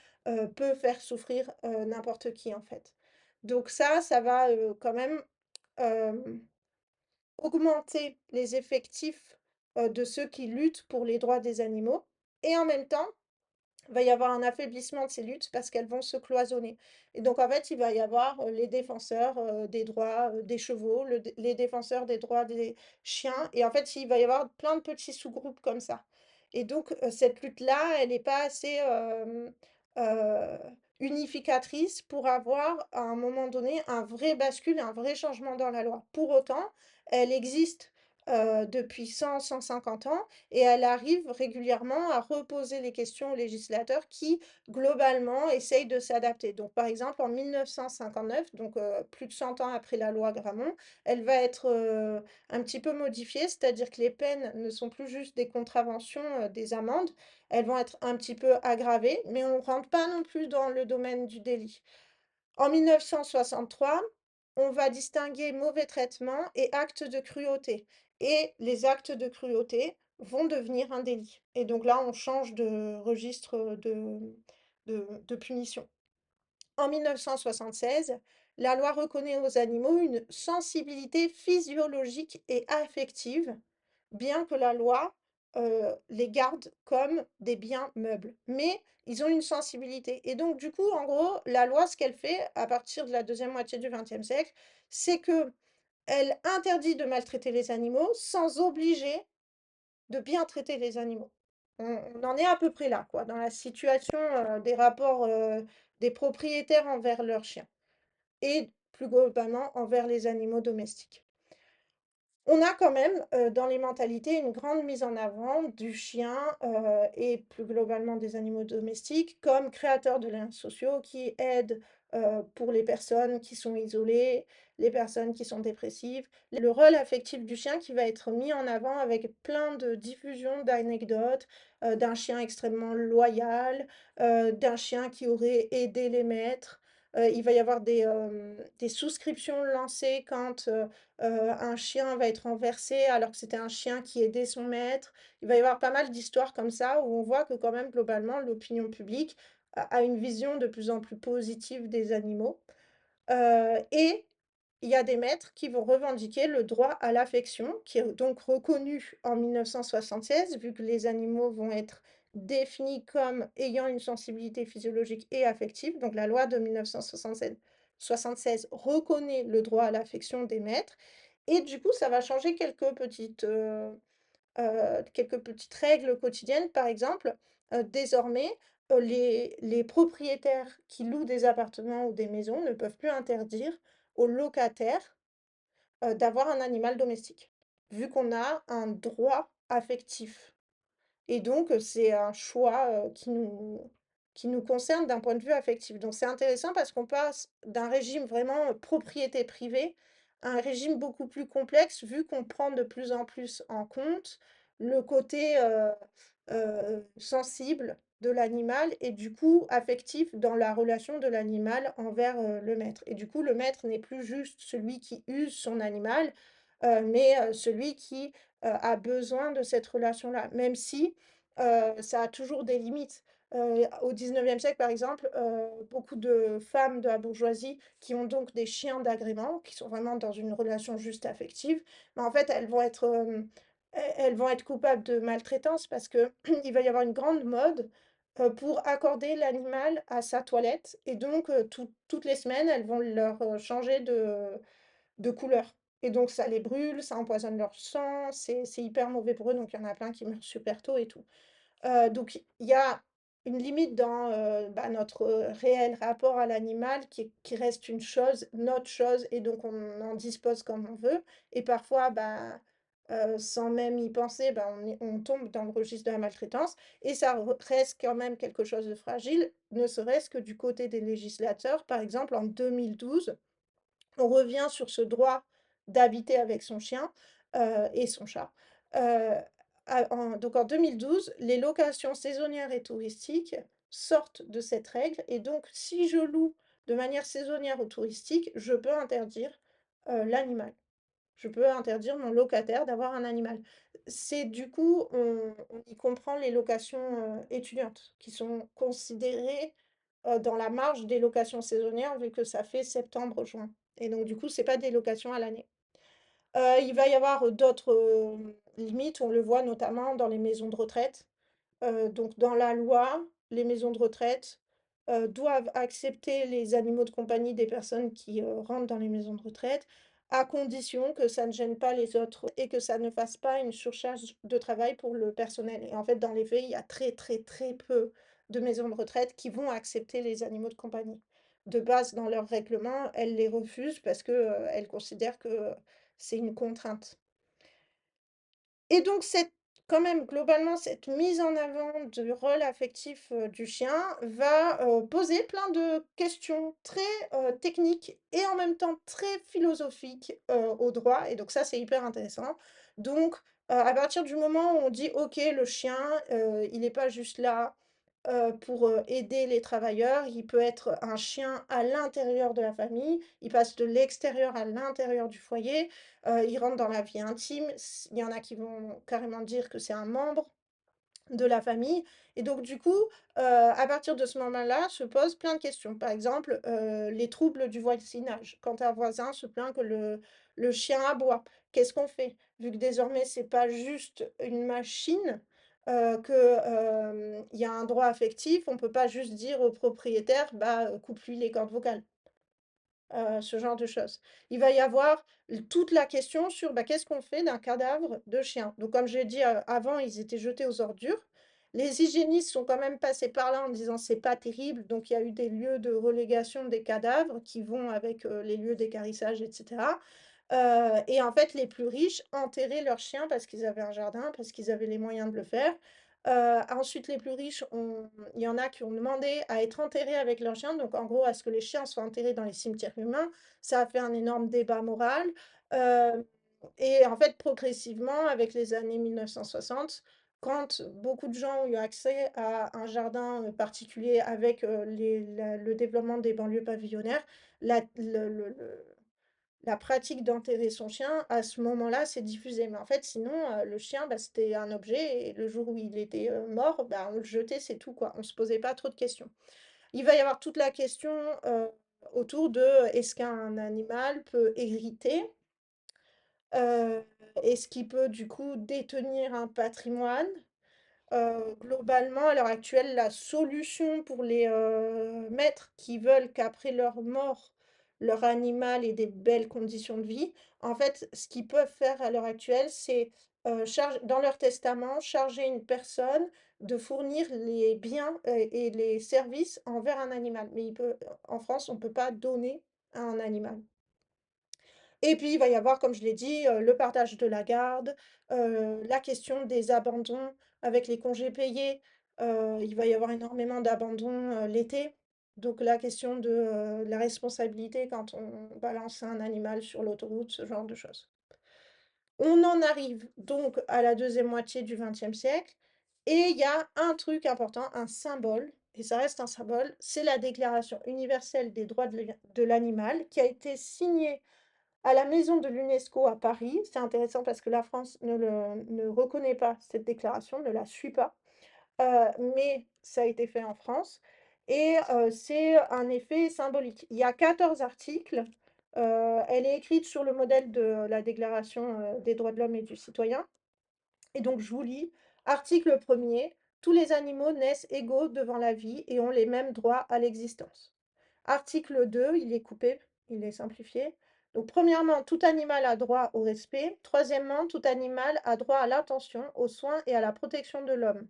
peut faire souffrir, n'importe qui, en fait. Donc ça va, quand même, hem, augmenter les effectifs, de ceux qui luttent pour les droits des animaux et en même temps, va y avoir un affaiblissement de ces luttes parce qu'elles vont se cloisonner et donc en fait, il va y avoir, les défenseurs, des droits, des chevaux, les défenseurs des droits des chiens et en fait, il va y avoir plein de petits sous-groupes comme ça et donc cette lutte-là, elle n'est pas assez, heu, unificatrice pour avoir, à un moment donné, un vrai bascule et un vrai changement dans la loi. Pour autant, elle existe, depuis 100-150 ans et elle arrive régulièrement à reposer les questions aux législateurs qui, globalement, essayent de s'adapter. Donc, par exemple, en 1959, donc plus de 100 ans après la loi Grammont, elle va être un petit peu modifiée, c'est-à-dire que les peines ne sont plus juste des contraventions, des amendes, elles vont être un petit peu aggravées, mais on ne rentre pas non plus dans le domaine du délit. En 1963, on va distinguer mauvais traitement et actes de cruauté et les actes de cruauté vont devenir un délit et donc là, on change de registre, de punition. En 1976, la loi reconnaît aux animaux une sensibilité physiologique et affective, bien que la loi, les garde comme des biens meubles. Mais ils ont une sensibilité et donc du coup, en gros, la loi, ce qu'elle fait à partir de la deuxième moitié du XXe siècle, c'est qu'elle interdit de maltraiter les animaux sans obliger de bien traiter les animaux. On en est à peu près là, quoi, dans la situation, des rapports, des propriétaires envers leurs chiens et plus globalement envers les animaux domestiques. On a quand même, dans les mentalités, une grande mise en avant du chien, et plus globalement des animaux domestiques comme créateurs de liens sociaux qui aident, pour les personnes qui sont isolées, les personnes qui sont dépressives. Le rôle affectif du chien qui va être mis en avant avec plein de diffusion d'anecdotes, d'un chien extrêmement loyal, d'un chien qui aurait aidé les maîtres. Il va y avoir des souscriptions lancées quand, un chien va être renversé alors que c'était un chien qui aidait son maître. Il va y avoir pas mal d'histoires comme ça où on voit que quand même globalement l'opinion publique a une vision de plus en plus positive des animaux. Et il y a des maîtres qui vont revendiquer le droit à l'affection, qui est donc reconnu en 1976, vu que les animaux vont être définis comme ayant une sensibilité physiologique et affective. Donc la loi de 1976 reconnaît le droit à l'affection des maîtres et du coup, ça va changer quelques petites règles quotidiennes. Par exemple, désormais, les propriétaires qui louent des appartements ou des maisons ne peuvent plus interdire aux locataires, d'avoir un animal domestique, vu qu'on a un droit affectif. Et donc, c'est un choix, qui nous concerne d'un point de vue affectif. Donc c'est intéressant parce qu'on passe d'un régime vraiment, propriété privée à un régime beaucoup plus complexe, vu qu'on prend de plus en plus en compte le côté, sensible de l'animal et du coup affectif dans la relation de l'animal envers, le maître. Et du coup, le maître n'est plus juste celui qui use son animal, mais celui qui, a besoin de cette relation-là. Même si, ça a toujours des limites. Au 19e siècle, par exemple, beaucoup de femmes de la bourgeoisie qui ont donc des chiens d'agrément, qui sont vraiment dans une relation juste affective, mais en fait, elles vont être coupables de maltraitance parce que il va y avoir une grande mode, pour accorder l'animal à sa toilette et donc toutes les semaines, elles vont leur, changer de couleur et donc ça les brûle, ça empoisonne leur sang, c'est hyper mauvais pour eux, donc il y en a plein qui meurent super tôt et tout. Donc il y a une limite dans, bah, notre, réel rapport à l'animal qui reste une chose, notre chose et donc on en dispose comme on veut et parfois, bah, sans même y penser, bah, on tombe dans le registre de la maltraitance et ça reste quand même quelque chose de fragile, ne serait-ce que du côté des législateurs. Par exemple, en 2012 on revient sur ce droit d'habiter avec son chien, et son chat. Heu, donc en 2012, les locations saisonnières et touristiques sortent de cette règle et donc si je loue de manière saisonnière ou touristique, je peux interdire, l'animal. Je peux interdire mon locataire d'avoir un animal. C'est du coup, on y comprend les locations, étudiantes qui sont considérées, dans la marge des locations saisonnières vu que ça fait septembre-juin et donc du coup, c'est pas des locations à l'année. Il va y avoir, d'autres, limites, on le voit notamment dans les maisons de retraite. Donc dans la loi, les maisons de retraite, doivent accepter les animaux de compagnie des personnes qui, rentrent dans les maisons de retraite, à condition que ça ne gêne pas les autres et que ça ne fasse pas une surcharge de travail pour le personnel et en fait, dans les faits, il y a très, très, très peu de maisons de retraite qui vont accepter les animaux de compagnie. De base, dans leur règlement, elles les refusent parce que, elles considèrent que c'est une contrainte. Et donc quand même globalement cette mise en avant du rôle affectif, du chien va, poser plein de questions très, techniques et en même temps très philosophiques, au droit et donc ça c'est hyper intéressant. Donc, à partir du moment où on dit: «OK, le chien, il est pas juste là, pour, aider les travailleurs, il peut être un chien à l'intérieur de la famille, il passe de l'extérieur à l'intérieur du foyer, il rentre dans la vie intime». Il y en a qui vont carrément dire que c'est un membre de la famille et donc du coup, à partir de ce moment-là, se posent plein de questions. Par exemple, les troubles du voisinage. Quand un voisin se plaint que le chien aboie, qu'est-ce qu'on fait? Vu que désormais c'est pas juste une machine, il y a un droit affectif, on peut pas juste dire au propriétaire: «Bah, coupe-lui les cordes vocales». Ce genre de choses. Il va y avoir toute la question sur, bah, qu'est-ce qu'on fait d'un cadavre de chien? Donc comme j'ai dit, avant, ils étaient jetés aux ordures. Les hygiénistes sont quand même passés par là en disant: «C'est pas terrible», donc il y a eu des lieux de relégation des cadavres qui vont avec, les lieux d'équarrissage et cetera. Et en fait, les plus riches enterraient leurs chiens parce qu'ils avaient un jardin, parce qu'ils avaient les moyens de le faire. Ensuite, les plus riches ont il y en a qui ont demandé à être enterrés avec leurs chiens, donc en gros, à ce que les chiens soient enterrés dans les cimetières humains. Ça a fait un énorme débat moral. Hem Et en fait, progressivement, avec les années 1960, quand beaucoup de gens ont eu accès à un jardin, particulier avec, le développement des banlieues pavillonnaires, la la pratique d'enterrer son chien, à ce moment-là, s'est diffusée. Mais en fait, sinon, le chien, bah, c'était un objet et le jour où il était, mort, bah, on le jetait, c'est tout, quoi. On se posait pas trop de questions. Il va y avoir toute la question, heu, autour de, est-ce qu'un animal peut hériter? Heu, Est-ce qu'il peut, du coup, détenir un patrimoine? Globalement, à l'heure actuelle, la solution pour les, maîtres qui veulent qu'après leur mort, leur animal ait des belles conditions de vie, en fait, ce qu'ils peuvent faire à l'heure actuelle, c'est, charge dans leur testament, charger une personne de fournir les biens, et les services envers un animal. Mais en France, on ne peut pas donner à un animal. Et puis, il va y avoir, comme je l'ai dit, le partage de la garde, la question des abandons avec les congés payés. Il va y avoir énormément d'abandons, l'été. Donc la question de, la responsabilité quand on balance un animal sur l'autoroute, ce genre de choses. On en arrive donc à la deuxième moitié du XXe siècle et il y a un truc important, un symbole et ça reste un symbole, c'est la Déclaration universelle des droits de l'animal qui a été signée à la maison de l'UNESCO à Paris. C'est intéressant parce que la France ne reconnaît pas cette déclaration, ne la suit pas, mais ça a été fait en France et c'est un effet symbolique. Il y a 14 articles, elle est écrite sur le modèle de la Déclaration, des droits de l'homme et du citoyen et donc je vous lis. Article premier. Tous les animaux naissent égaux devant la vie et ont les mêmes droits à l'existence. Article 2, il est coupé, il est simplifié. Donc premièrement, tout animal a droit au respect. Troisièmement, tout animal a droit à l'attention, aux soins et à la protection de l'homme.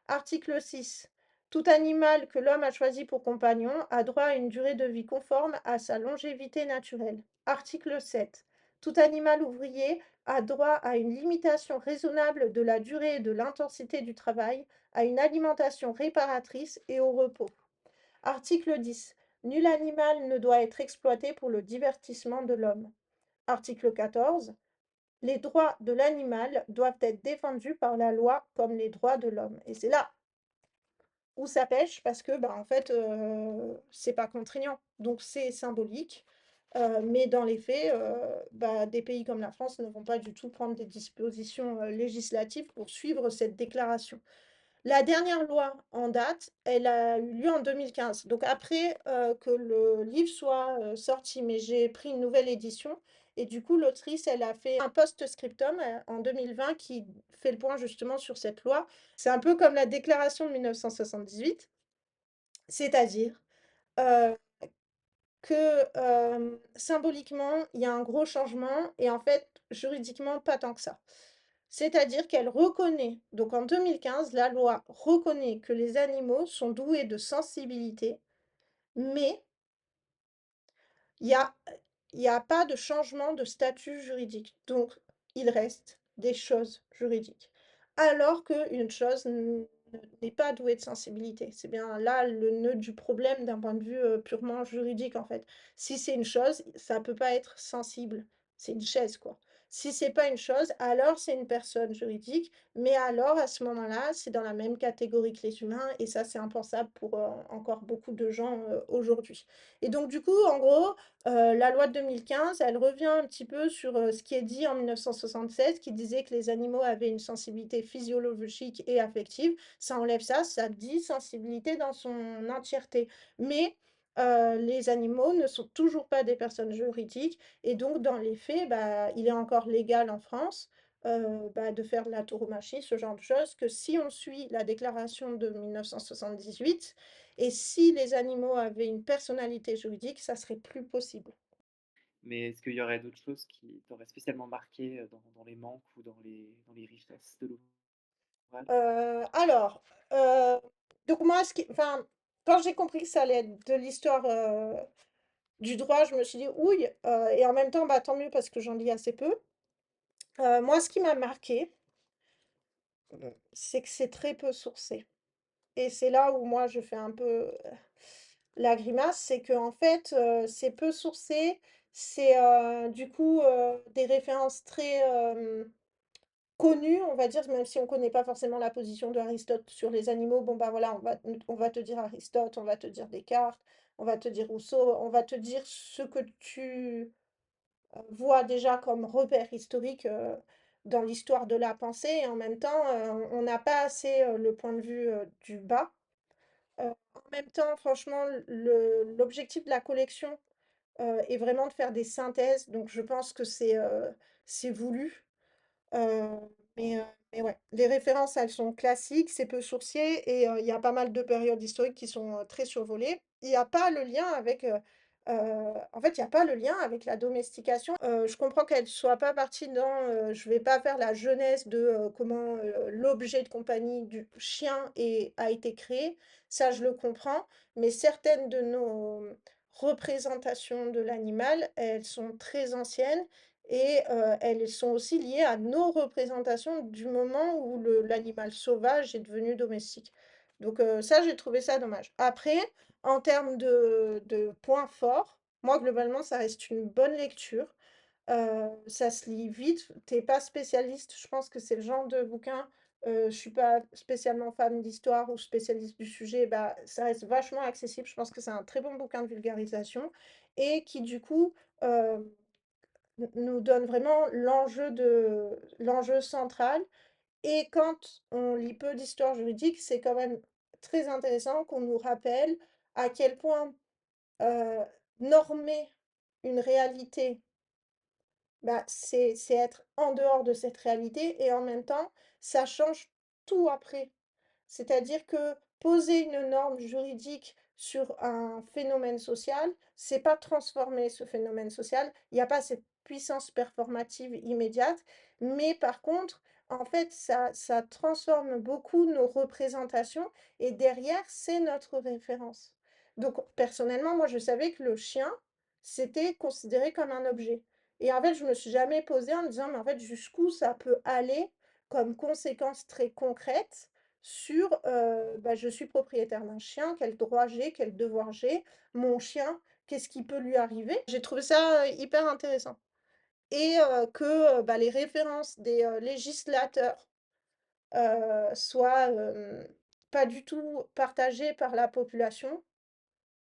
Article 6. Tout animal que l'homme a choisi pour compagnon a droit à une durée de vie conforme à sa longévité naturelle. Article 7. Tout animal ouvrier a droit à une limitation raisonnable de la durée et de l'intensité du travail, à une alimentation réparatrice et au repos. Article 10. Nul animal ne doit être exploité pour le divertissement de l'homme. Article 14. Les droits de l'animal doivent être défendus par la loi comme les droits de l'homme. Et c'est là où ça pêche parce que, bah, en fait, c'est pas contraignant. Donc c'est symbolique, mais dans les faits, bah, des pays comme la France ne vont pas du tout prendre des dispositions, législatives pour suivre cette déclaration. La dernière loi en date, elle a eu lieu en 2015. Donc après, que le livre soit, sorti, mais j'ai pris une nouvelle édition et du coup, l'autrice, elle a fait un post-scriptum, en 2020 qui fait le point justement sur cette loi. C'est un peu comme la déclaration de 1978, c'est-à-dire, heu, que, symboliquement, il y a un gros changement et en fait, juridiquement, pas tant que ça. C'est-à-dire qu'elle reconnaît donc en 2015, la loi reconnaît que les animaux sont doués de sensibilité, mais il y a il y a pas de changement de statut juridique. Donc il reste des choses juridiques. Alors qu'une chose n'est pas douée de sensibilité. C'est bien là le nœud du problème d'un point de vue, purement juridique, en fait. Si c'est une chose, ça peut pas être sensible. C'est une chaise, quoi. Si c'est pas une chose, alors c'est une personne juridique, mais alors à ce moment-là, c'est dans la même catégorie que les humains et ça, c'est impensable pour, encore beaucoup de gens, aujourd'hui. Et donc du coup, en gros, la loi de 2015, elle revient un petit peu sur, ce qui est dit en 1976, qui disait que les animaux avaient une sensibilité physiologique et affective. Ça enlève ça, ça dit sensibilité dans son entièreté. Mais, les animaux ne sont toujours pas des personnes juridiques et donc dans les faits, bah, il est encore légal en France, bah, de faire de la tauromachie, ce genre de choses, que si on suit la déclaration de 1978 et si les animaux avaient une personnalité juridique, ça serait plus possible.
Mais est-ce qu'il y aurait d'autres choses qui t'auraient spécialement marqué dans les manques ou dans les richesses de l'eau? Ouais,
Alors, heu, donc moi ce qui enfin, quand j'ai compris que ça allait être de l'histoire, du droit, je me suis dit: «Ouille», et en même temps, bah, tant mieux parce que j'en lis assez peu. Moi, ce qui m'a marqué, c'est que c'est très peu sourcé et c'est là où moi je fais un peu, la grimace, c'est qu'en fait, c'est peu sourcé, c'est, du coup, des références très, connues, on va dire, même si on connaît pas forcément la position d'Aristote sur les animaux. Bon, bah, voilà, on va te dire Aristote, on va te dire Descartes, on va te dire Rousseau, on va te dire ce que tu voit déjà comme repère historique, dans l'histoire de la pensée et en même temps, on n'a pas assez, le point de vue, du bas. En même temps, franchement, l'objectif de la collection, est vraiment de faire des synthèses, donc je pense que c'est voulu. Heu, mais ouais, les références, elles sont classiques, c'est peu sourcier et il y a pas mal de périodes historiques qui sont, très survolées. Il y a pas le lien avec, en fait, il y a pas le lien avec la domestication. Je comprends qu'elle soit pas partie dans, je vais pas faire la genèse de, comment, l'objet de compagnie du chien a été créé. Ça, je le comprends, mais certaines de nos représentations de l'animal, elles sont très anciennes et elles sont aussi liées à nos représentations du moment où l'animal sauvage est devenu domestique. Donc ça, j'ai trouvé ça dommage. Après, en termes de points forts, moi, globalement, ça reste une bonne lecture. Ça se lit vite. T'es pas spécialiste, je pense que c'est le genre de bouquin, je suis pas spécialement fan d'histoire ou spécialiste du sujet, bah, ça reste vachement accessible. Je pense que c'est un très bon bouquin de vulgarisation et qui, du coup, heu nous donne vraiment l'enjeu central et quand on lit peu d'histoire juridique, c'est quand même très intéressant qu'on nous rappelle à quel point, heu, normer une réalité, bah, c'est être en dehors de cette réalité et en même temps, ça change tout après. C'est-à-dire que poser une norme juridique sur un phénomène social, c'est pas transformer ce phénomène social. Il n'y a pas cette puissance performative immédiate, mais par contre, en fait, ça transforme beaucoup nos représentations et derrière, c'est notre référence. Donc, personnellement, moi, je savais que le chien, c'était considéré comme un objet. Et en fait, je me suis jamais posée en me disant, mais en fait, jusqu'où ça peut aller comme conséquence très concrète sur, bah, je suis propriétaire d'un chien, quel droit j'ai, quel devoir j'ai, mon chien, qu'est-ce qui peut lui arriver? J'ai trouvé ça, hyper intéressant et que, bah, les références des, législateurs, soient, pas du tout partagées par la population.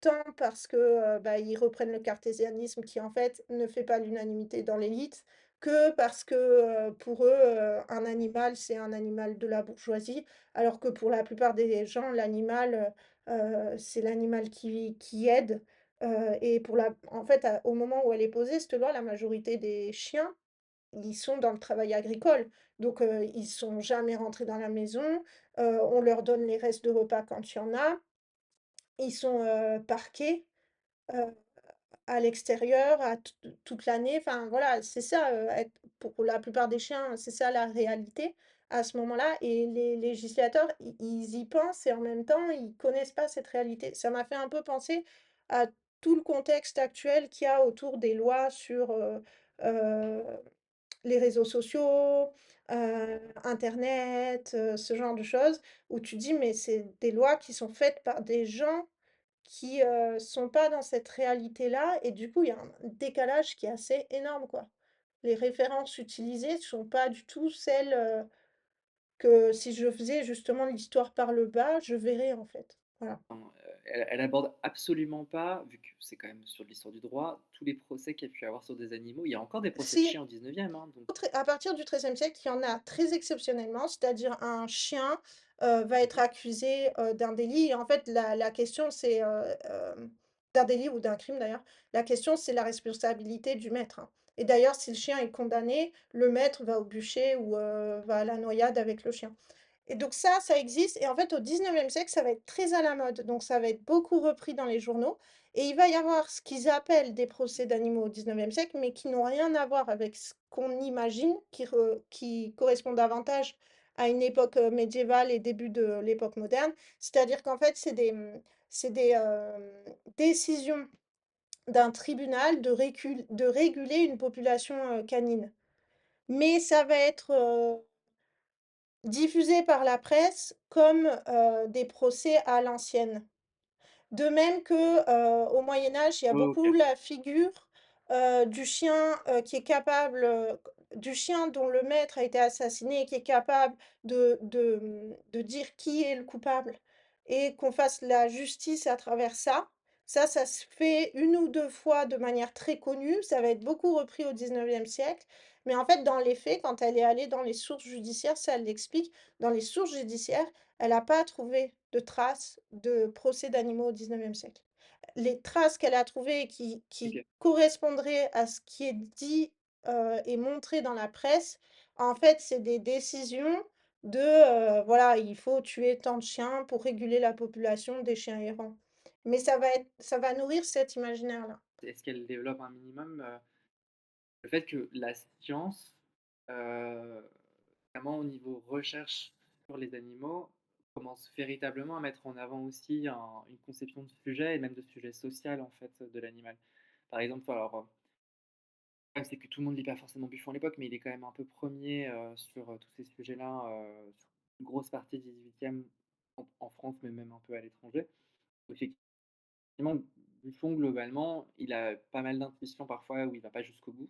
Tant parce que, bah, ils reprennent le cartésianisme qui, en fait, ne fait pas l'unanimité dans l'élite, que parce que, pour eux, un animal, c'est un animal de la bourgeoisie, alors que pour la plupart des gens, l'animal, c'est l'animal qui aide, et pour la en fait, au moment où elle est posée, cette loi, la majorité des chiens, ils sont dans le travail agricole. Donc, ils sont jamais rentrés dans la maison, on leur donne les restes de repas quand il y en a. Ils sont, parqués, heu, à l'extérieur, à toute l'année, enfin voilà, c'est ça, être pour la plupart des chiens, c'est ça la réalité à ce moment-là et les législateurs, ils y pensent et en même temps, ils connaissent pas cette réalité. Ça m'a fait un peu penser à tout le contexte actuel qu'il y a autour des lois sur, heu, les réseaux sociaux, internet, ce genre de choses où tu dis: «Mais c'est des lois qui sont faites par des gens qui, sont pas dans cette réalité-là et du coup, il y a un décalage qui est assez énorme, quoi. Les références utilisées sont pas du tout celles, que si je faisais justement l'histoire par le bas, je verrais, en fait. Voilà.
enfin, elle aborde absolument pas, vu que c'est quand même sur l'histoire du droit, tous les procès qu'il y a pu avoir sur des animaux. Il y a encore des procès de
Si
chiens au 19e, hein, donc
À partir du XIIIe siècle, il y en a très exceptionnellement, c'est-à-dire un chien, va être
mmh
accusé, d'un délit et en fait la question c'est, d'un délit ou d'un crime d'ailleurs. La question c'est la responsabilité du maître, hein et d'ailleurs si le chien est condamné, le maître va au bûcher ou, va à la noyade avec le chien. Et donc ça existe et en fait, au 19e siècle, ça va être très à la mode, donc ça va être beaucoup repris dans les journaux et il va y avoir ce qu'ils appellent des procès d'animaux au 19e siècle, mais qui n'ont rien à voir avec ce qu'on imagine, qui correspond davantage à une époque, médiévale et début de l'époque moderne. C'est-à-dire qu'en fait, c'est des, décisions d'un tribunal de réguler une population, canine. Mais ça va être, diffusé par la presse comme, des procès à l'ancienne. De même que, au Moyen Âge, il y a beaucoup
OK,
la figure, du chien, qui est capable, du chien dont le maître a été assassiné et qui est capable de dire qui est le coupable et qu'on fasse la justice à travers ça. Ça se fait une ou 2 fois de manière très connue, ça va être beaucoup repris au 19e siècle, mais en fait, dans les faits, quand elle est allée dans les sources judiciaires, ça elle l'explique, dans les sources judiciaires, elle a pas trouvé de traces de procès d'animaux au 19e siècle. Les traces qu'elle a trouvées qui
OK.
correspondraient à ce qui est dit, et montré dans la presse, en fait, c'est des décisions de, voilà, il faut tuer tant de chiens pour réguler la population des chiens errants. Mais ça va nourrir cet imaginaire-là.
Est-ce qu'elle développe un minimum, le fait que la science, heu, notamment au niveau recherche sur les animaux, commence véritablement à mettre en avant aussi une conception de sujet et même de sujet social, en fait, de l'animal. Par exemple, alors, le problème, c'est que tout le monde lit pas forcément Buffon à l'époque, mais il est quand même un peu premier sur, tous ces sujets-là, sur une grosse partie du 18e en France, mais même un peu à l'étranger. Effectivement, Buffon, globalement, il a pas mal d'intuitions parfois où il va pas jusqu'au bout,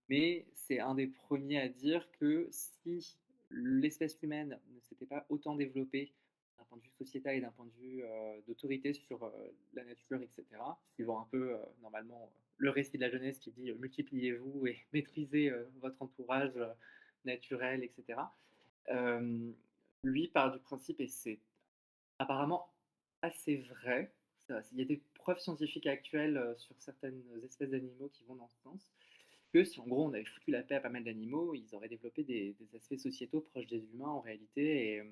mais c'est un des premiers à dire que si l'espèce humaine ne s'était pas autant développée d'un point de vue sociétal et d'un point de vue, d'autorité sur, la nature et cetera, suivant un peu, normalement, le récit de la jeunesse qui dit, «Multipliez-vous et maîtrisez, votre entourage, naturel» et cetera. Hem, Lui part du principe et c'est apparemment assez vrai. Ça il y a des preuves scientifiques actuelles, sur certaines espèces d'animaux qui vont dans ce sens, que si en gros on avait foutu la paix à pas mal d'animaux, ils auraient développé des aspects sociétaux proches des humains en réalité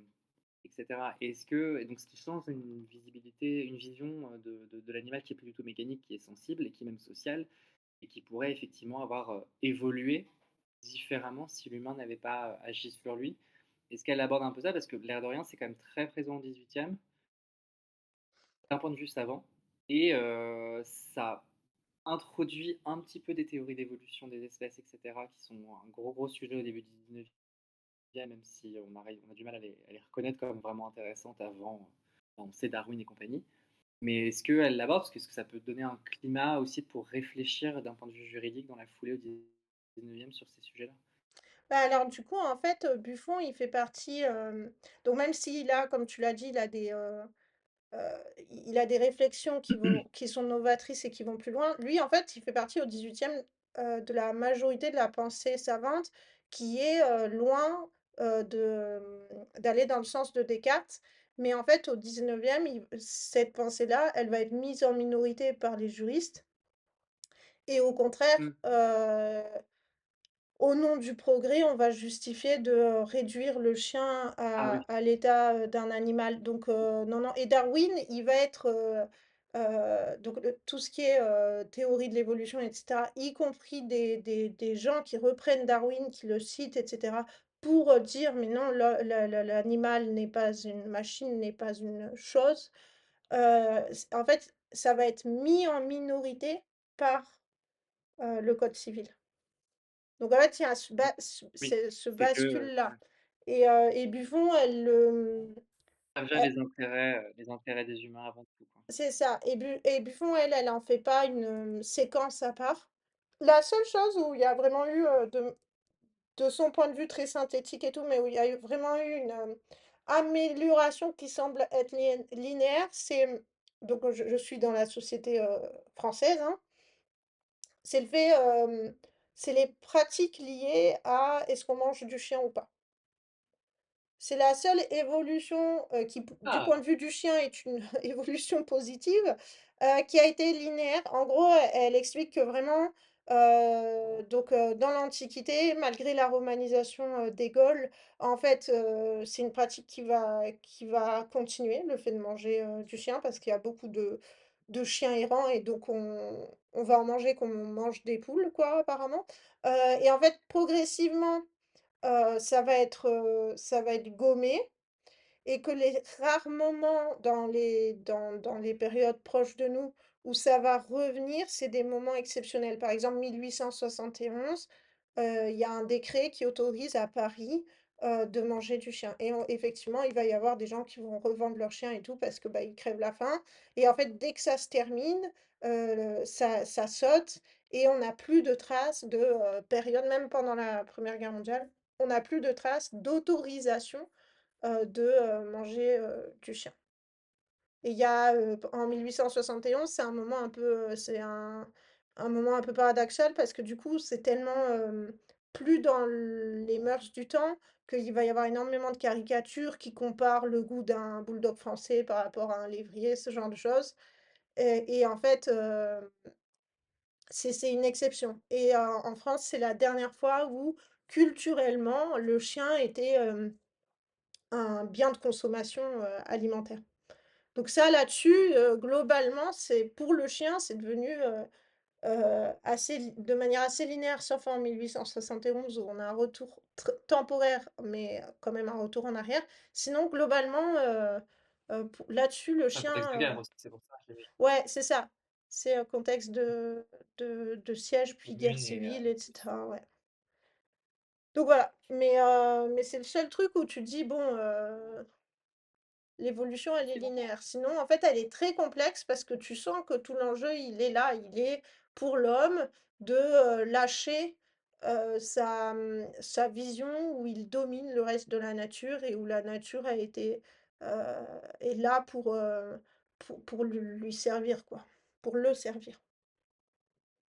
et cetera. Et est-ce que et donc ce qui change une visibilité, une vision, de l'animal qui est plus du tout mécanique, qui est sensible et qui est même social et qui pourrait effectivement avoir, évolué différemment si l'humain n'avait pas, agi sur lui. Est-ce qu'elle aborde un peu ça? Parce que l'air de rien, c'est quand même très présent au 18e d'un point de vue savant et ça introduit un petit peu des théories d'évolution des espèces et cetera qui sont un gros sujet au début du 19e même si on a du mal à les reconnaître comme vraiment intéressantes avant, on sait Darwin et compagnie. Mais est-ce qu'elle l'aborde? Parce que est-ce que ça peut donner un climat aussi pour réfléchir d'un point de vue juridique dans la foulée au 19e sur ces sujets-là?
Bah, alors du coup, en fait, Buffon, il fait partie, donc même s'il a, comme tu l'as dit, Heu, il a des réflexions qui sont novatrices et qui vont plus loin. Lui, en fait, il fait partie au 18e, de la majorité de la pensée savante qui est, loin, d'aller dans le sens de Descartes. Mais en fait, au 19e, cette pensée-là, elle va être mise en minorité par les juristes et au contraire,
Mmh.
au nom du progrès, on va justifier de, réduire le chien
Ah oui.
à l'état, d'un animal. Donc, non, non et Darwin, il va être, donc tout ce qui est, théorie de l'évolution et cetera, y compris des gens qui reprennent Darwin, qui le citent et cetera, pour, dire: «Mais non, l'animal n'est pas une machine, n'est pas une chose». C En fait, ça va être mis en minorité par, le code civil. Donc en fait, il y a un
Mmh. Oui,
ce
c'est que,
bascule-là
ouais,
et Buffon, elle le,
servir les intérêts des humains avant tout, quoi.
c'est ça et Buffon, elle en fait pas une, séquence à part. La seule chose où il y a vraiment eu, de son point de vue très synthétique et tout, mais où il y a eu vraiment eu une, amélioration qui semble être linéaire, c'est, donc je suis dans la société, française, hein, c'est le fait, c'est les pratiques liées à est-ce qu'on mange du chien ou pas? C'est la seule évolution, qui p du point
Ah!
de vue du chien est une évolution positive, qui a été linéaire. En gros, elle explique que vraiment, dans l'Antiquité, malgré la romanisation, des Gaules, en fait, c'est une pratique qui va continuer, le fait de manger, du chien parce qu'il y a beaucoup de chiens errants et donc on va en manger comme on mange des poules quoi, apparemment. Et en fait, progressivement, ça va être gommé et que les rares moments dans les périodes proches de nous où ça va revenir, c'est des moments exceptionnels. Par exemple, 1871, il y a un décret qui autorise à Paris, de manger du chien et on effectivement, il va y avoir des gens qui vont revendre leurs chiens et tout parce que, bah, ils crèvent la faim et en fait, dès que ça se termine, ça saute et on n'a plus de traces de, période même pendant la Première Guerre mondiale, on n'a plus de traces d'autorisation de, manger, du chien et il y a, en 1871, c'est un moment un peu, c'est un moment un peu paradoxal parce que du coup, c'est tellement, plus dans les mœurs du temps qu'il va y avoir énormément de caricatures qui comparent le goût d'un bulldog français par rapport à un lévrier, ce genre de choses et en fait, c'est une exception et en France, c'est la dernière fois où culturellement, le chien était, un bien de consommation, alimentaire. Donc ça, là-dessus, globalement, c'est pour le chien, c'est devenu, assez li de manière assez linéaire, sauf en 1871 où on a un retour temporaire, mais quand même un retour en arrière. Sinon, globalement, pou là-dessus, le
C'est un contexte de
chien,
guerre aussi, c'est pour ça, j'imagine.
ouais, c'est ça. C'est un contexte de siège, puis guerre
Commune et
civile et cetera, ouais. Donc voilà, mais c'est le seul truc où tu te dis: «Bon, l'évolution, elle est
finalement,
linéaire. Sinon, en fait, elle est très complexe parce que tu sens que tout l'enjeu, il est là. Il est pour l'homme de, lâcher, sa vision où il domine le reste de la nature et où la nature a été, heu, est là pour lui servir, quoi, pour le servir.